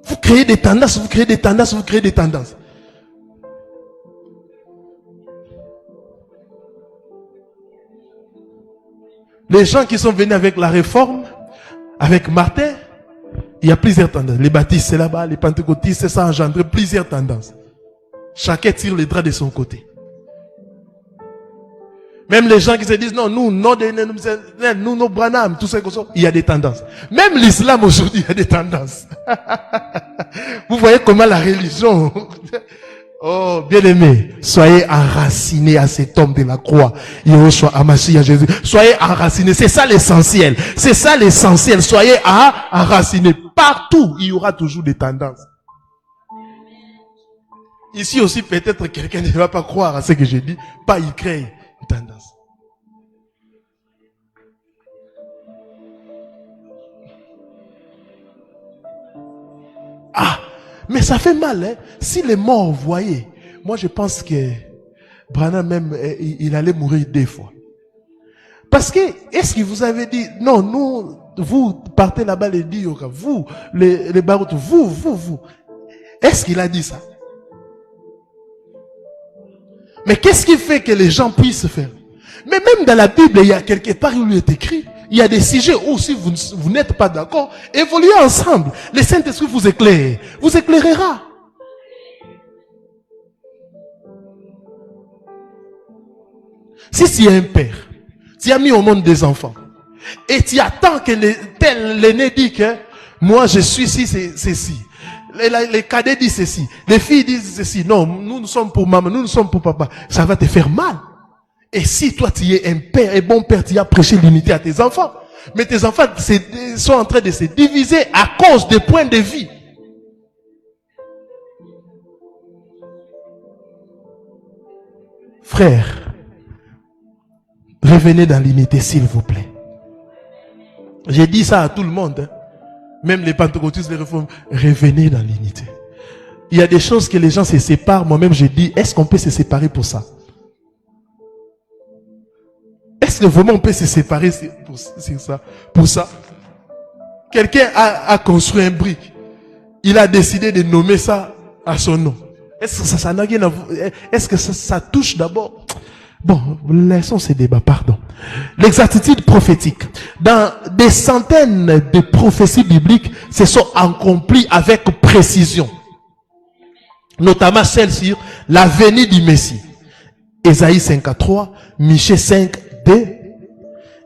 Vous créez des tendances. Les gens qui sont venus avec la réforme, avec Martin, il y a plusieurs tendances. Les baptistes, c'est là-bas. Les pentecôtistes, ça a engendré plusieurs tendances. Chacun tire les draps de son côté. Même les gens qui se disent, non, nous, nos Branham, tout ça, il y a des tendances. Même l'islam aujourd'hui, il y a des tendances. Vous voyez comment la religion... Oh, bien-aimés, soyez enracinés à cet homme de la croix. Yehoshua Hamashiach Jésus. Soyez enracinés. C'est ça l'essentiel. Soyez enracinés. Partout, il y aura toujours des tendances. Ici aussi, peut-être quelqu'un ne va pas croire à ce que je dis. Pas y créer une tendance. Ah! Mais ça fait mal, hein. Si les morts voyaient, moi je pense que Branham même, il allait mourir 2 fois. Parce que, est-ce qu'il vous avait dit, non, nous, vous partez là-bas les Dioka, vous, les Baroutes, vous. Est-ce qu'il a dit ça? Mais qu'est-ce qui fait que les gens puissent faire? Mais même dans la Bible, il y a quelque part où il est écrit, il y a des sujets où si vous n'êtes pas d'accord, évoluez ensemble. Le Saint-Esprit vous éclairera. Si tu es un père, tu as mis au monde des enfants, et tu attends que l'aîné dit que moi je suis ci, c'est ceci. Les cadets disent ceci, les filles disent ceci. Non, nous sommes pour maman, nous sommes pour papa. Ça va te faire mal. Et si toi tu es un père et bon père, tu as prêché l'unité à tes enfants. Mais tes enfants sont en train de se diviser à cause des points de vue. Frères, revenez dans l'unité s'il vous plaît. J'ai dit ça à tout le monde. Hein. Même les pentecôtistes, les réformes. Revenez dans l'unité. Il y a des choses que les gens se séparent. Moi-même, j'ai dit, est-ce qu'on peut se séparer pour ça? Est-ce que vraiment on peut se séparer pour ça? Quelqu'un a construit un brick. Il a décidé de nommer ça à son nom. Est-ce que ça n'a rien à voir? Est-ce que ça touche d'abord? Bon, laissons ces débats, pardon. L'exactitude prophétique. Dans des centaines de prophéties bibliques se sont accomplies avec précision. Notamment celle sur la venue du Messie. Ésaïe 53, Michée 5:2.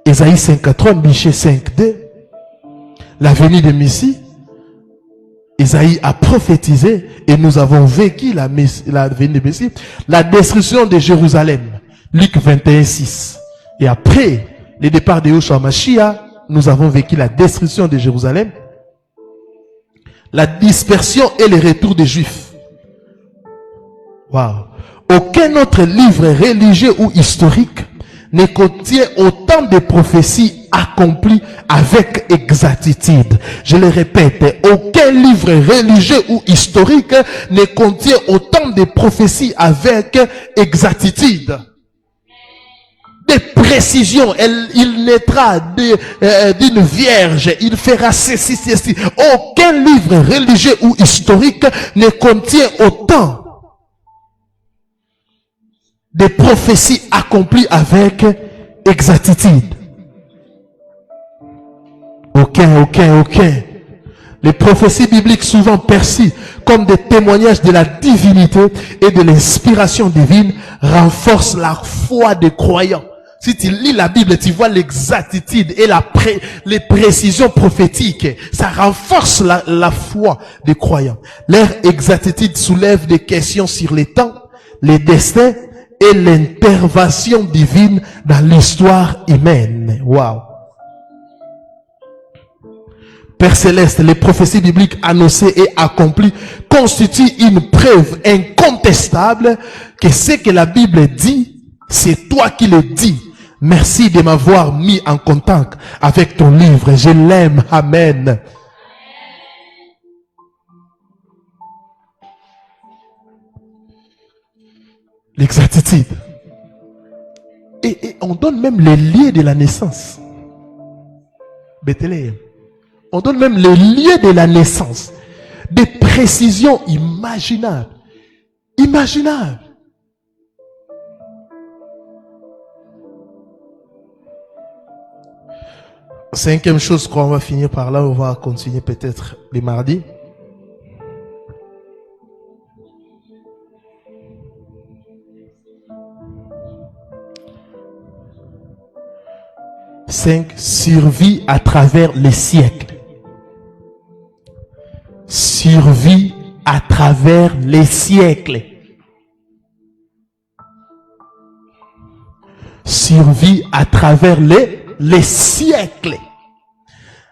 Ésaïe 53, Michée 5:2. La venue du Messie. Isaïe a prophétisé et nous avons vécu la venue du Messie. La destruction de Jérusalem. Luc 21:6. Et après le départ de Yahushua Mashiach, nous avons vécu la destruction de Jérusalem. La dispersion et le retour des Juifs. Waouh. Aucun autre livre religieux ou historique ne contient autant de prophéties accomplies avec exactitude. Je le répète, aucun livre religieux ou historique ne contient autant de prophéties avec exactitude. Des précisions, il naîtra d'une vierge, il fera ceci. Aucun livre religieux ou historique ne contient autant de prophéties accomplies avec exactitude. Aucun. Les prophéties bibliques souvent perçues comme des témoignages de la divinité et de l'inspiration divine renforcent la foi des croyants. Si tu lis la Bible, tu vois l'exactitude et les précisions prophétiques. Ça renforce la foi des croyants. Leur exactitude soulève des questions sur les temps, les destins et l'intervention divine dans l'histoire humaine. Waouh! Père Céleste, les prophéties bibliques annoncées et accomplies constituent une preuve incontestable que ce que la Bible dit, c'est toi qui le dis. Merci de m'avoir mis en contact avec ton livre. Je l'aime. Amen. L'exactitude. Et on donne même les lieux de la naissance. Bethléem. On donne même les lieux de la naissance. Des précisions imaginables. Imaginables. Cinquième chose qu'on va finir par là, on va continuer peut-être les mardis. Survie à travers les siècles. Survie à travers les siècles. Survie à travers les siècles.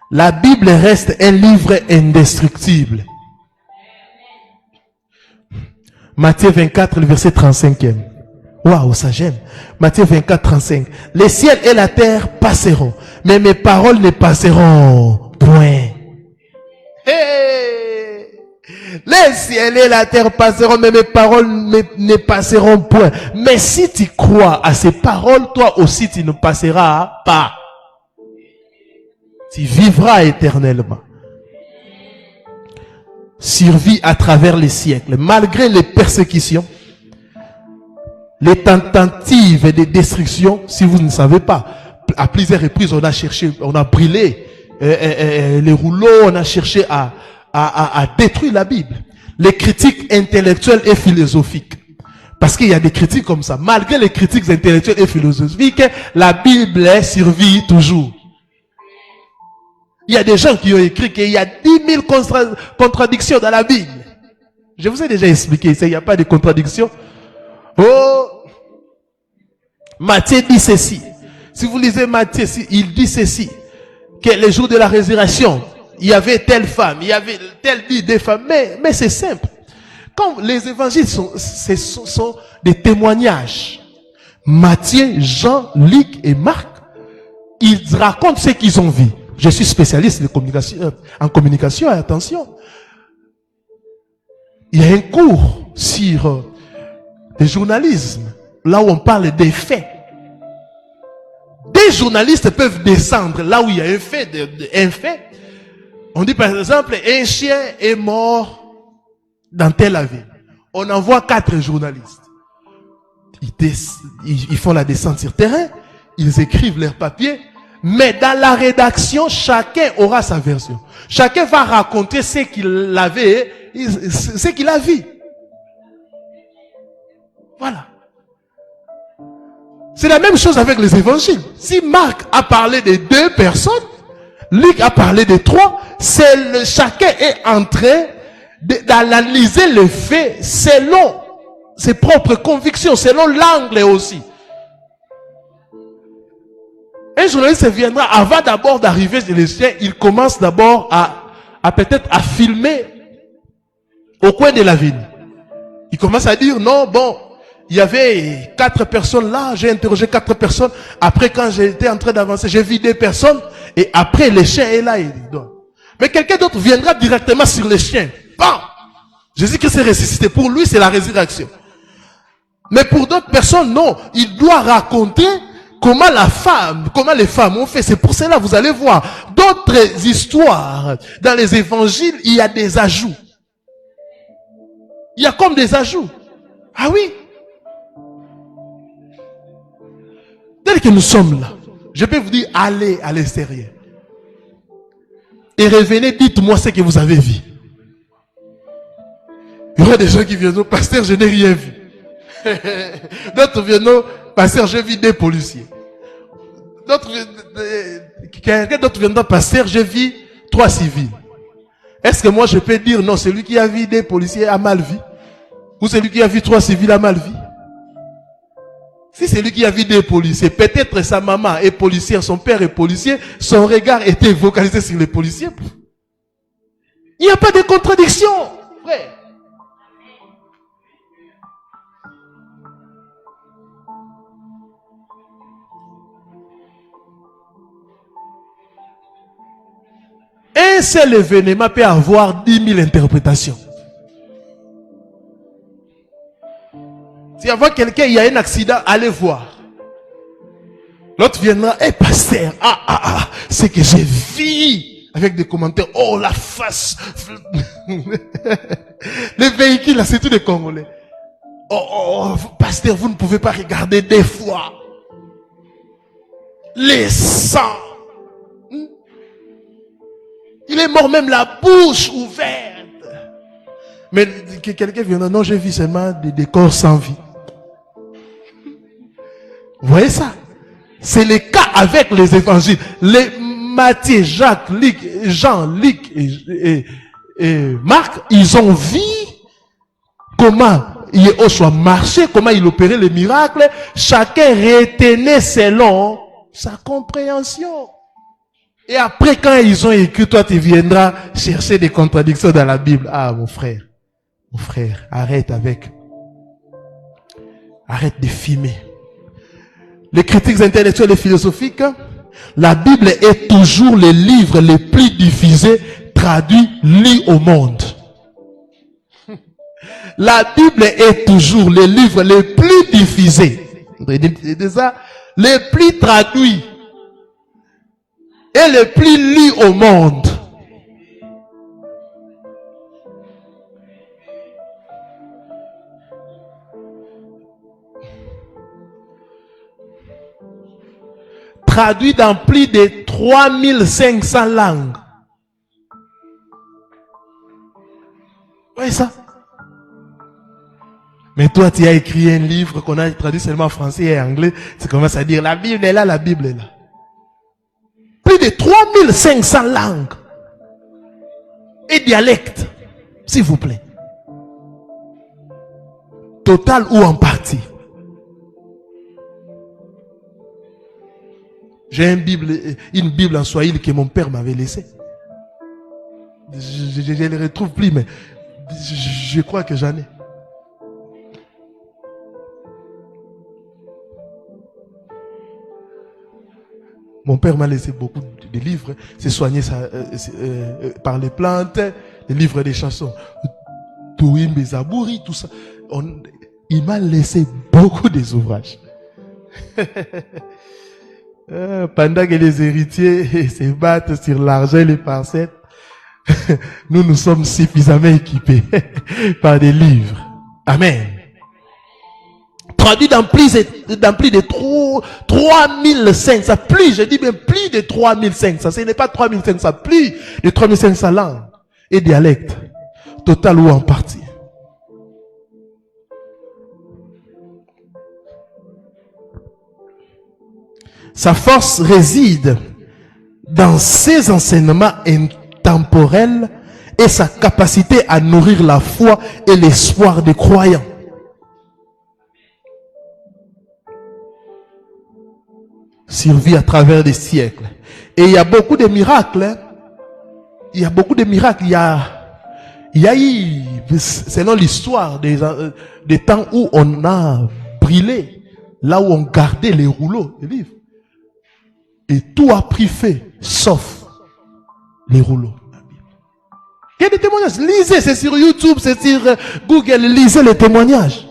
La Bible reste un livre indestructible. Matthieu 24, le verset 35e. Waouh, ça j'aime. Matthieu 24, 35. Les ciels et la terre passeront, mais mes paroles ne passeront point. Hey! Les ciels et la terre passeront, mais mes paroles ne passeront point. Mais si tu crois à ces paroles, toi aussi tu ne passeras pas. Tu vivras éternellement. Survie à travers les siècles. Malgré les persécutions, les tentatives de destruction, si vous ne savez pas, à plusieurs reprises, on a cherché, on a brûlé les rouleaux, on a cherché à détruire la Bible. Les critiques intellectuelles et philosophiques. Parce qu'il y a des critiques comme ça. Malgré les critiques intellectuelles et philosophiques, la Bible survit toujours. Il y a des gens qui ont écrit qu'il y a 10 000 contradictions dans la Bible. Je vous ai déjà expliqué ça, il n'y a pas de contradiction. Oh! Matthieu dit ceci. Si vous lisez Matthieu, il dit ceci. Que les jours de la résurrection, il y avait telle femme, il y avait telle dit des femmes. Mais c'est simple. Quand les évangiles sont des témoignages. Matthieu, Jean, Luc et Marc, ils racontent ce qu'ils ont vu. Je suis spécialiste en communication, attention. Il y a un cours sur le journalisme, là où on parle des faits. Des journalistes peuvent descendre là où il y a un fait. On dit par exemple, un chien est mort dans telle ville. On envoie 4 journalistes. Ils font la descente sur terrain, ils écrivent leurs papiers, mais dans la rédaction, chacun aura sa version. Chacun va raconter ce qu'il a vu. Voilà. C'est la même chose avec les évangiles. Si Marc a parlé de 2 personnes, Luc a parlé de 3, chacun est en train d'analyser les faits selon ses propres convictions, selon l'angle aussi. Un journaliste viendra, avant d'abord d'arriver chez les siens, il commence d'abord à peut-être à filmer au coin de la ville. Il commence à dire, non, bon, il y avait 4 personnes là, j'ai interrogé 4 personnes. Après, quand j'étais en train d'avancer, j'ai vu 2 personnes, et après, le chien est là. Mais quelqu'un d'autre viendra directement sur les chiens. Bam! Jésus-Christ est ressuscité. Pour lui, c'est la résurrection. Mais pour d'autres personnes, non. Il doit raconter comment les femmes ont fait. C'est pour cela, vous allez voir, d'autres histoires. Dans les évangiles, il y a des ajouts. Il y a comme des ajouts. Ah oui. Tel que nous sommes là, je peux vous dire, allez à l'extérieur. Et revenez, dites-moi ce que vous avez vu. Il y aura des gens qui viennent, pasteur, je n'ai rien vu. D'autres viennent, pasteur, j'ai vu des policiers. Quelqu'un d'autre viendra, pasteur, j'ai vu 3 civils. Est-ce que moi je peux dire non, celui qui a vu des policiers a mal vu? Ou celui qui a vu 3 civils a mal vu? Si celui qui a vu des policiers, peut-être sa maman est policière, son père est policier, son regard était focalisé sur les policiers. Il n'y a pas de contradiction, frère. Un seul événement peut avoir 10 000 interprétations. Si avant quelqu'un, il y a un accident, allez voir. L'autre viendra, pasteur, c'est que j'ai vu, avec des commentaires, oh la face. Les véhicules, là, c'est tous des Congolais. Oh, pasteur, vous ne pouvez pas regarder des fois. Les sangs. Il est mort même la bouche ouverte. Mais quelqu'un viendra, non, j'ai vu seulement des corps sans vie. Vous voyez ça? C'est le cas avec les évangiles. Les Matthieu, Jacques, Luc, Jean, Luc et Marc, ils ont vu comment Yeshua marchait, comment il opérait les miracles. Chacun retenait selon sa compréhension. Et après, quand ils ont écrit, toi, tu viendras chercher des contradictions dans la Bible. Ah, mon frère, arrête de filmer. Les critiques intellectuelles et philosophiques, la Bible est toujours le livre le plus diffusé, traduit, lu au monde. La Bible est toujours le livre le plus diffusé, le plus traduit et le plus lu au monde. Traduit dans plus de 3500 langues. Ouais, ça. Mais toi, tu as écrit un livre qu'on a traduit seulement en français et en anglais. Tu commences à dire, la Bible est là, la Bible est là. Plus de 3500 langues. Et dialectes. S'il vous plaît. Total ou en partie. J'ai une Bible en Swahili que mon père m'avait laissée. Je ne les retrouve plus, mais je crois que j'en ai. Mon père m'a laissé beaucoup de livres. C'est soigné par les plantes, les livres des chansons. Touim, Zabouri, tout ça. Il m'a laissé beaucoup des ouvrages. Pendant que les héritiers se battent sur l'argent et les parcelles, nous sommes suffisamment équipés par des livres. Amen. Traduit dans plus de 3500, je dis bien plus de 3500, ce n'est pas 3500, plus de 3500 langues et dialectes, total ou en partie. Sa force réside dans ses enseignements intemporels et sa capacité à nourrir la foi et l'espoir des croyants. Survit à travers des siècles. Et il y a beaucoup de miracles. Hein? Il y a beaucoup de miracles. Il y a eu, selon l'histoire des temps où on a brûlé, là où on gardait les rouleaux, les livres. Et tout a pris fait, sauf les rouleaux. Il y a des témoignages. Lisez, c'est sur YouTube, c'est sur Google, lisez les témoignages.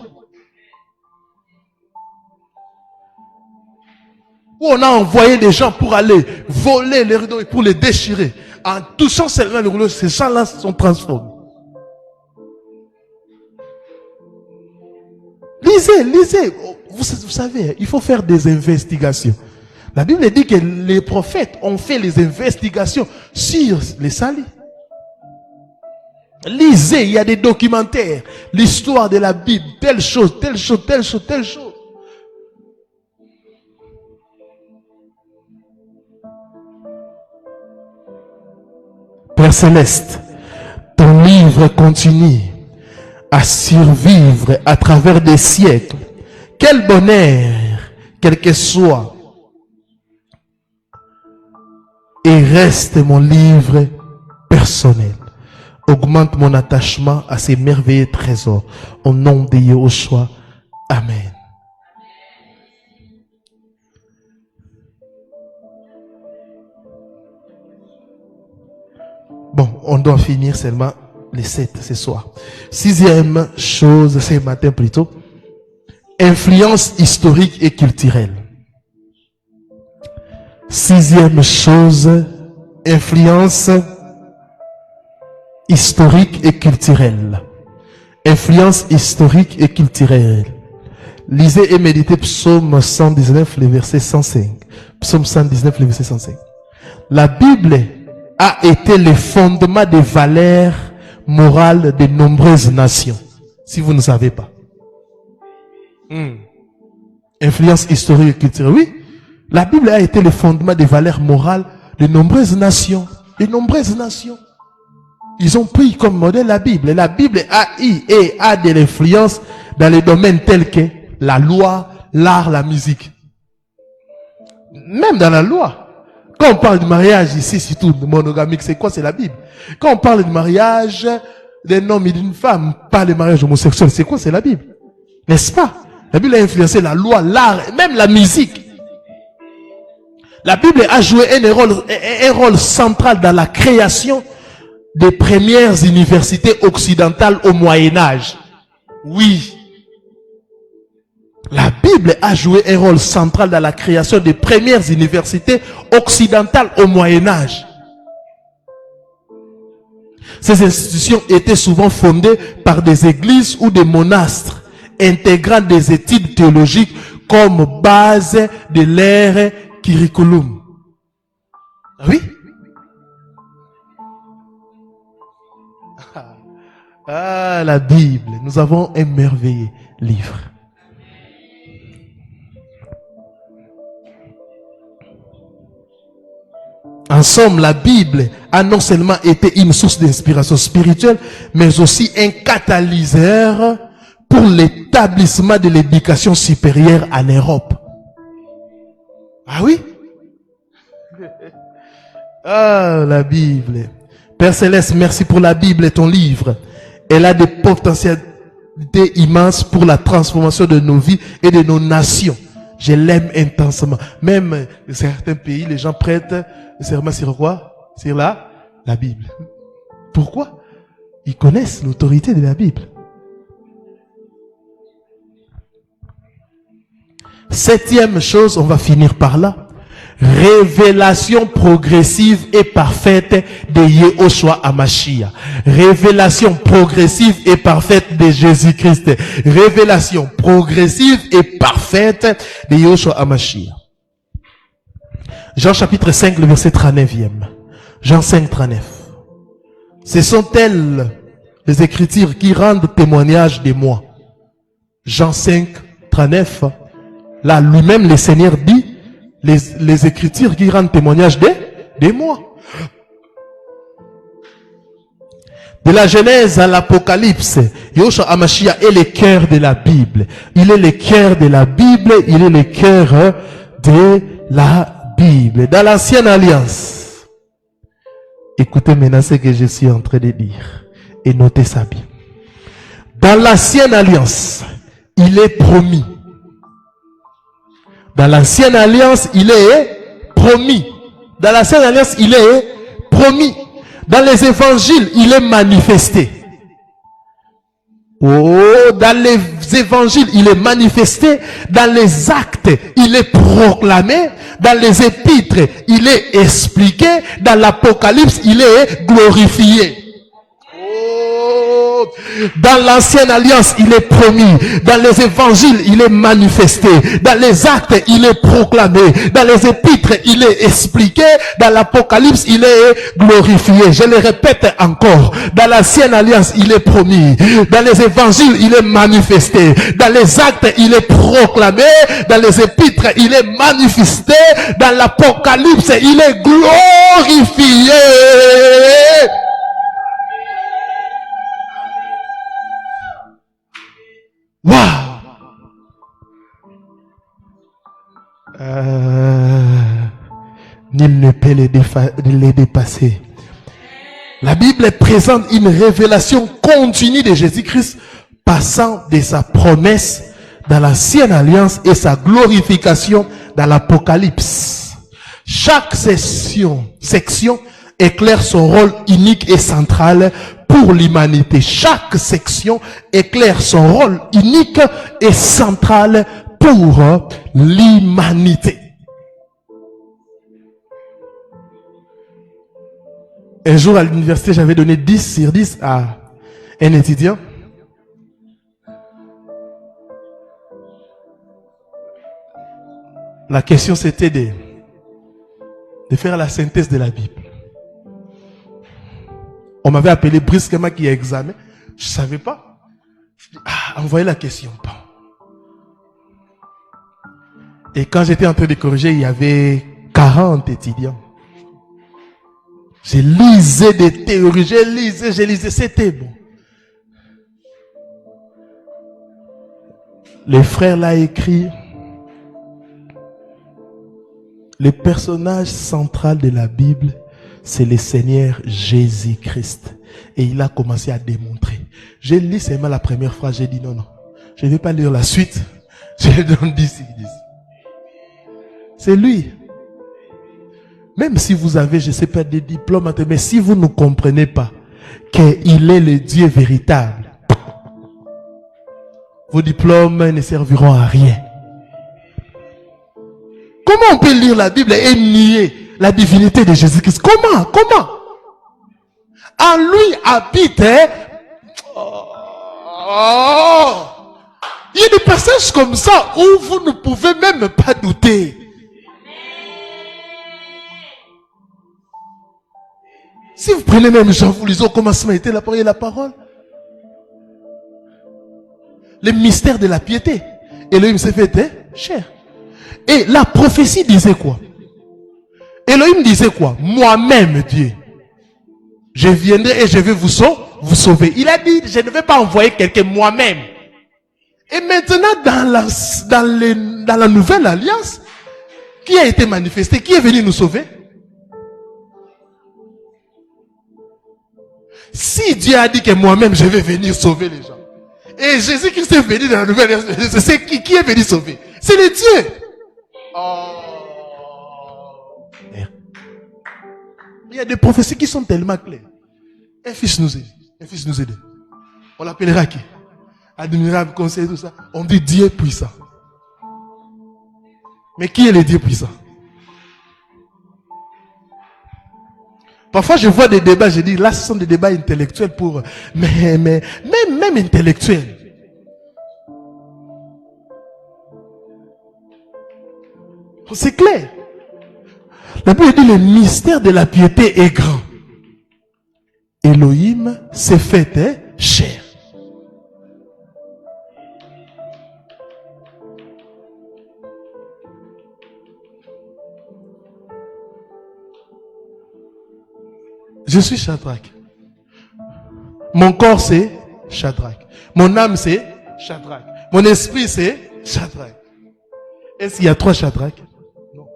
Où on a envoyé des gens pour aller voler les rideaux et pour les déchirer. En touchant seulement les rouleaux, ces gens-là sont transformés. Lisez. Vous savez, il faut faire des investigations. La Bible dit que les prophètes ont fait les investigations sur les salis. Lisez, il y a des documentaires, l'histoire de la Bible, telle chose. Père Céleste, ton livre continue à survivre à travers des siècles. Quel bonheur, quel que soit. Et reste mon livre personnel. Augmente mon attachement à ces merveilleux trésors. Au nom de Yahushua. Amen. Bon, on doit finir seulement les 7 ce soir. 6e chose, ce matin plutôt. Influence historique et culturelle. 6e chose, influence historique et culturelle. Influence historique et culturelle. Lisez et méditez Psaume 119, le verset 105. Psaume 119, le verset 105. La Bible a été le fondement des valeurs morales de nombreuses nations. Si vous ne savez pas. Influence historique et culturelle. Oui. La Bible a été le fondement des valeurs morales de nombreuses nations. De nombreuses nations. Ils ont pris comme modèle la Bible. Et la Bible a de l'influence dans les domaines tels que la loi, l'art, la musique. Même dans la loi. Quand on parle du mariage ici, surtout monogamique, c'est quoi? C'est la Bible. Quand on parle du mariage d'un homme et d'une femme, pas le mariage homosexuel, c'est quoi? C'est la Bible. N'est-ce pas? La Bible a influencé la loi, l'art, même la musique. La Bible a joué un rôle central dans la création des premières universités occidentales au Moyen-Âge. Oui. La Bible a joué un rôle central dans la création des premières universités occidentales au Moyen-Âge. Ces institutions étaient souvent fondées par des églises ou des monastres, intégrant des études théologiques comme base de leur curriculum. Oui? Ah, la Bible. Nous avons un merveilleux livre. En somme, la Bible a non seulement été une source d'inspiration spirituelle, mais aussi un catalyseur pour l'établissement de l'éducation supérieure en Europe. Ah oui? Ah, la Bible. Père Céleste, merci pour la Bible et ton livre. Elle a des potentialités immenses pour la transformation de nos vies et de nos nations. Je l'aime intensement. Même certains pays, les gens prêtent serment sur quoi? Sur la Bible. Pourquoi? Ils connaissent l'autorité de la Bible. Septième chose, on va finir par là. Révélation progressive et parfaite de Yehoshua HaMashiach. Révélation progressive et parfaite de Jésus-Christ. Révélation progressive et parfaite de Yehoshua HaMashiach. Jean chapitre 5, le verset 39e. Jean 5, 39. Ce sont elles les Écritures qui rendent témoignage de moi. Jean 5, 39. Là, lui-même, le Seigneur dit, les Écritures qui rendent témoignage de moi. De la Genèse à l'Apocalypse, Yehoshua HaMashiach est le cœur de la Bible. Il est le cœur de la Bible, il est le cœur de la Bible. Dans l'Ancienne Alliance, écoutez maintenant ce que je suis en train de dire et notez ça bien. Dans l'Ancienne Alliance, il est promis. Dans l'Ancienne Alliance, il est promis. Dans l'Ancienne Alliance, il est promis. Dans les évangiles, il est manifesté. Oh, dans les évangiles, il est manifesté. Dans les actes, il est proclamé. Dans les épîtres, il est expliqué. Dans l'Apocalypse, il est glorifié. Dans l'Ancienne Alliance, il est promis. Dans les évangiles, il est manifesté. Dans les actes, il est proclamé. Dans les épîtres, il est expliqué. Dans l'Apocalypse, il est glorifié. Je le répète encore. Dans l'Ancienne Alliance, il est promis. Dans les évangiles, il est manifesté. Dans les actes, il est proclamé. Dans les épîtres, il est manifesté. Dans l'Apocalypse, il est glorifié. Waouh! Nul ne peut les dépasser. La Bible présente une révélation continue de Jésus-Christ, passant de sa promesse dans l'Ancienne Alliance et sa glorification dans l'Apocalypse. Chaque section éclaire son rôle unique et central pour l'humanité. Chaque section éclaire son rôle unique et central pour l'humanité. Un jour à l'université, j'avais donné 10 sur 10 à un étudiant. La question c'était de faire la synthèse de la Bible. On m'avait appelé brusquement qu'il y a examen. Je ne savais pas. Je dis, envoyez la question. Et quand j'étais en train de corriger, il y avait 40 étudiants. J'ai lisé des théories, j'ai lisé, c'était bon. Le frère l'a écrit. Le personnage central de la Bible, c'est le Seigneur Jésus-Christ. Et il a commencé à démontrer. J'ai lu seulement la première phrase, j'ai dit non, je ne vais pas lire la suite. Je donne 10. C'est lui. Même si vous avez, je ne sais pas, des diplômes, mais si vous ne comprenez pas qu'il est le Dieu véritable, vos diplômes ne serviront à rien. Comment on peut lire la Bible et nier la divinité de Jésus-Christ? Comment? En lui habite. Il y a des passages comme ça où vous ne pouvez même pas douter. Si vous prenez même Jean, vous lisez au commencement était la parole. Le mystère de la piété. Elohim s'est fait chair. Et la prophétie disait quoi? Elohim disait quoi? Moi-même, Dieu, je viendrai et je vais vous sauver. Il a dit, je ne vais pas envoyer quelqu'un moi-même. Et maintenant, dans la nouvelle alliance, qui a été manifestée, qui est venu nous sauver? Si Dieu a dit que moi-même je vais venir sauver les gens, et Jésus-Christ est venu dans la nouvelle ère, c'est qui est venu sauver? C'est le Dieu. Il y a des prophéties qui sont tellement claires. Un fils nous aide. On l'appellera qui? Admirable, conseiller, tout ça. On dit Dieu puissant. Mais qui est le Dieu puissant? Parfois, je vois des débats, je dis, là, ce sont des débats intellectuels pour, mais même intellectuels. C'est clair. La Bible dit, le mystère de la piété est grand. Elohim s'est fait chair. Je suis Shadrach. Mon corps c'est Shadrach. Mon âme c'est Shadrach. Mon esprit c'est Shadrach. Est-ce qu'il y a 3 Shadrach? Non.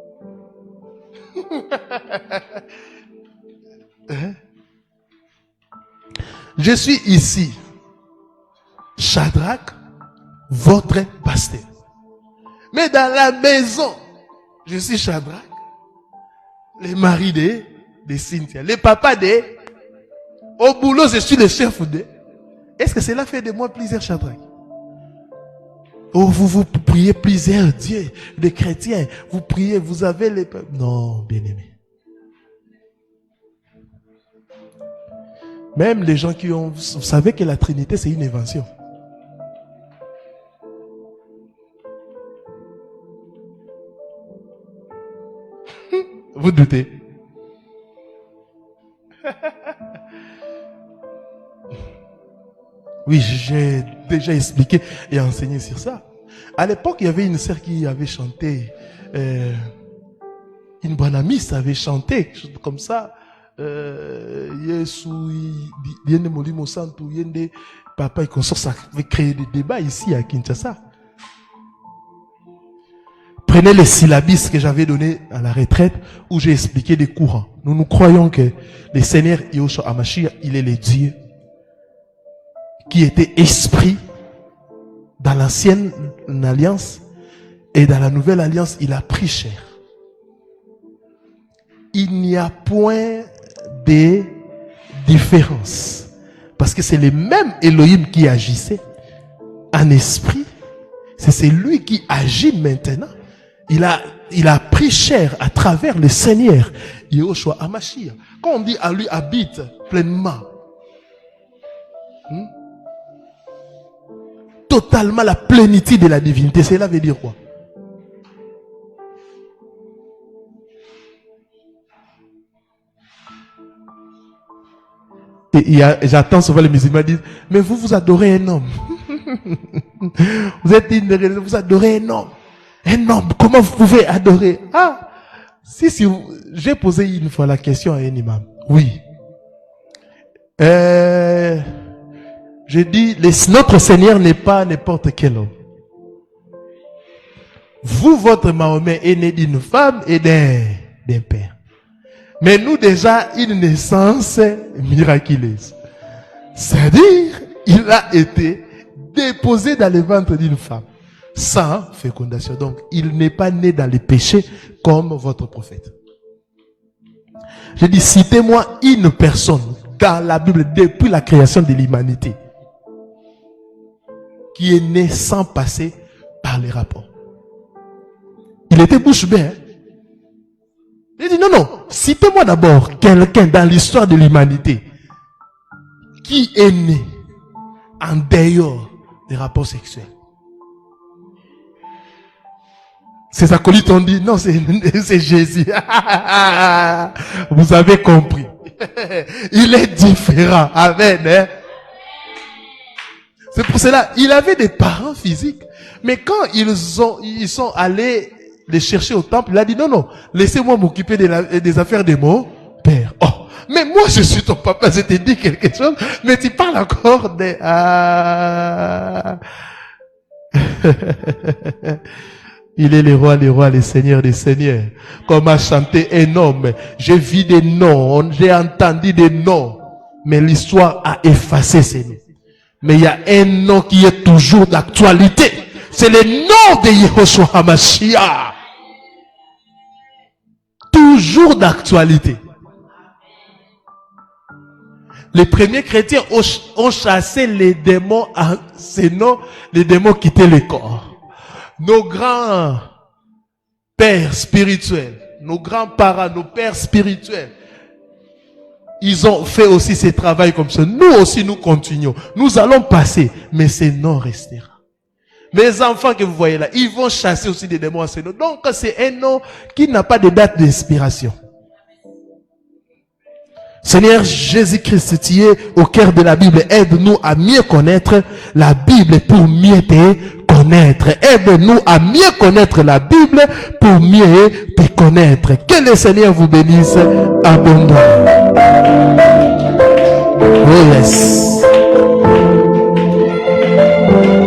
Je suis ici, Shadrach, votre pasteur. Mais dans la maison, je suis Shadrach, le mari de Cynthia, le papa au boulot, je suis le chef de. Est-ce que cela fait de moi plusieurs Shadrach? Oh, vous priez plusieurs dieux, des chrétiens, vous priez, vous avez les peuples. Non, bien-aimé. Même les gens qui ont... Vous savez que la Trinité, c'est une invention. Vous doutez? Oui, j'ai déjà expliqué et enseigné sur ça. À l'époque, il y avait une sœur qui avait chanté, une bonne amie avait chanté, quelque chose comme ça. Yesu, Yende Molimo Santo, Yende Papa et consort, ça avait créé des débats ici à Kinshasa. Prenez les syllabis que j'avais donnés à la retraite où j'ai expliqué des courants. Nous croyons que le Seigneur Yahushua HaMashiach, il est le Dieu qui était esprit dans l'ancienne alliance et dans la nouvelle alliance, il a pris chair. Il n'y a point de différence. Parce que c'est le même Elohim qui agissait en esprit. C'est lui qui agit maintenant. Il a pris chair à travers le Seigneur Yahushua HaMashiach. Quand on dit à lui habite pleinement, totalement la plénitude de la divinité, cela veut dire quoi? Et j'attends souvent les musulmans disent, mais vous adorez un homme. Vous êtes vous adorez un homme. Un homme, comment vous pouvez adorer? Ah, si j'ai posé une fois la question à un imam. Oui. Je dis, notre Seigneur n'est pas n'importe quel homme. Vous, votre Mahomet est né d'une femme et d'un père. Mais nous déjà, une naissance miraculeuse. C'est-à-dire, il a été déposé dans le ventre d'une femme, sans fécondation. Donc, il n'est pas né dans les péchés comme votre prophète. Je dis, citez-moi une personne dans la Bible depuis la création de l'humanité qui est né sans passer par les rapports. Il était bouche bée. Hein? Il dit non, citez-moi d'abord quelqu'un dans l'histoire de l'humanité qui est né en dehors des rapports sexuels. Ses acolytes ont dit non, c'est Jésus. Vous avez compris. Il est différent. Amen. Hein? C'est pour cela, il avait des parents physiques. Mais quand ils sont allés les chercher au temple, il a dit non, laissez-moi m'occuper des affaires de mon père. Oh, mais moi je suis ton papa, je t'ai dit quelque chose, mais tu parles encore de... Il est le roi des rois, le seigneur des seigneurs. Comme a chanté un homme, j'ai vu des noms, j'ai entendu des noms. Mais l'histoire a effacé ces noms. Mais il y a un nom qui est toujours d'actualité. C'est le nom de Yehoshua HaMashiach. Toujours d'actualité. Les premiers chrétiens ont chassé les démons à ces noms. Les démons quittaient le corps. Nos grands pères spirituels, nos grands-parents, nos pères spirituels, ils ont fait aussi ce travail comme ça. Nous aussi, nous continuons. Nous allons passer, mais ce nom restera. Mes enfants que vous voyez là, ils vont chasser aussi des démons à ce nom. Donc, c'est un nom qui n'a pas de date d'inspiration. Seigneur Jésus-Christ, tu es au cœur de la Bible. Aide-nous à mieux connaître la Bible pour mieux te connaître. Aide-nous à mieux connaître la Bible pour mieux te connaître. Que le Seigneur vous bénisse abondamment. Oh yes.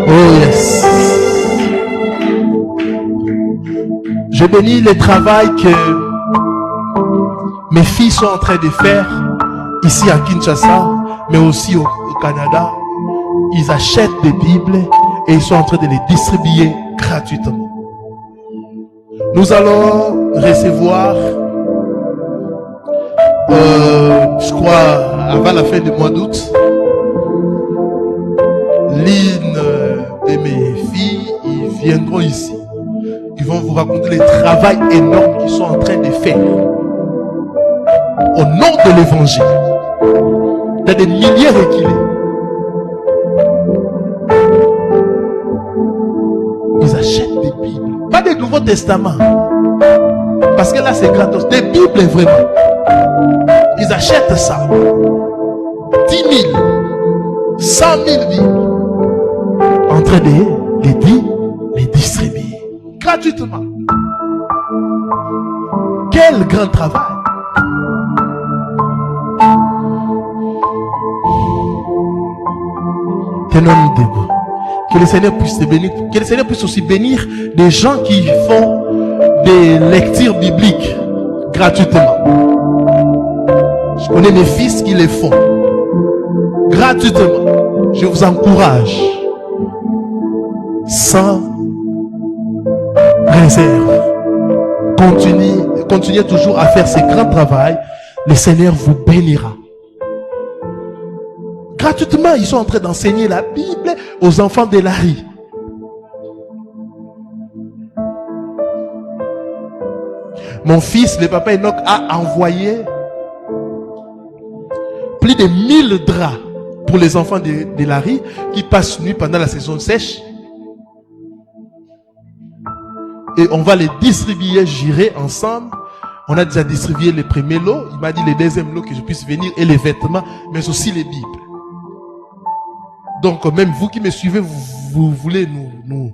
Oh yes. Je bénis le travail que mes filles sont en train de faire ici à Kinshasa, mais aussi au Canada. Ils achètent des Bibles et ils sont en train de les distribuer gratuitement. Nous allons recevoir, je crois, avant la fin du mois d'août, l'une de mes filles, ils viendront ici. Ils vont vous raconter le travail énorme qu'ils sont en train de faire. Au nom de l'évangile. Il y a des milliers reculés. Ils achètent des Bibles. Pas des Nouveaux Testaments. Parce que là c'est gratos. Des Bibles vraiment. Ils achètent ça. 10 000. 100 000 Bibles. En train de les distribuer. Gratuitement. Quel grand travail. Tenons-nous debout. Que le Seigneur puisse te bénir. Que le Seigneur puisse aussi bénir des gens qui font des lectures bibliques gratuitement. Je connais mes fils qui les font gratuitement. Je vous encourage sans réserve. Continuez toujours à faire ce grand travail. Le Seigneur vous bénira. Gratuitement, ils sont en train d'enseigner la Bible aux enfants de Larry. Mon fils, le papa Enoch, a envoyé plus de 1000 draps pour les enfants de Larry qui passent nuit pendant la saison sèche. Et on va les distribuer, j'irai ensemble. On a déjà distribué les premiers lots. Il m'a dit les deuxièmes lots que je puisse venir et les vêtements, mais aussi les Bibles. Donc, même vous qui me suivez, vous voulez nous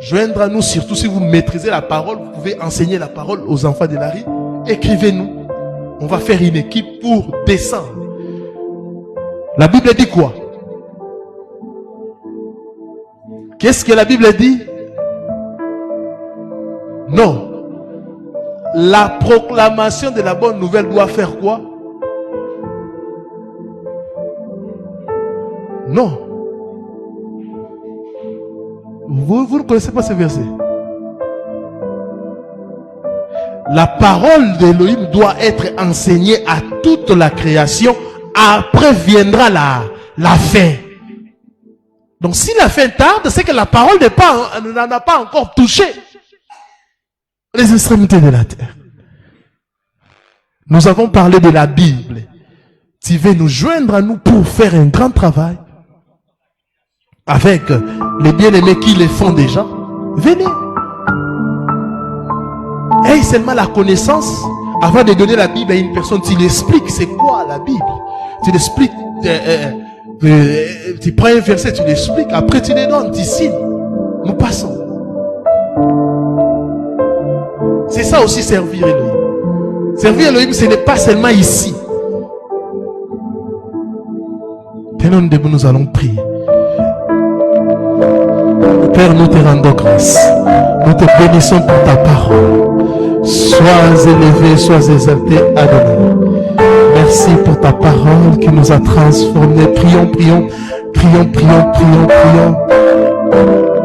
joindre à nous, surtout si vous maîtrisez la parole, vous pouvez enseigner la parole aux enfants de Larry. Écrivez-nous. On va faire une équipe pour descendre. La Bible dit quoi? Qu'est-ce que la Bible dit? Non. La proclamation de la bonne nouvelle doit faire quoi? Non. Vous ne connaissez pas ce verset. La parole d'Élohim doit être enseignée à toute la création. Après viendra la fin. Donc si la fin tarde, c'est que la parole n'en a pas encore touché les extrémités de la terre. Nous avons parlé de la Bible. Tu veux nous joindre à nous pour faire un grand travail avec les bien-aimés qui les font déjà? Venez. Aie seulement la connaissance. Avant de donner la Bible à une personne, tu l'expliques c'est quoi la Bible. Tu l'expliques. Tu prends un verset, tu l'expliques. Après tu les donnes, tu signes. Nous passons. C'est ça aussi servir Elohim. Servir Elohim, ce n'est pas seulement ici. Tenons debout, nous allons prier. Père, nous te rendons grâce. Nous te bénissons pour ta parole. Sois élevé, sois exalté, Adonai. Merci. Merci pour ta parole qui nous a transformés. Prions, prions, prions, prions, prions, prions.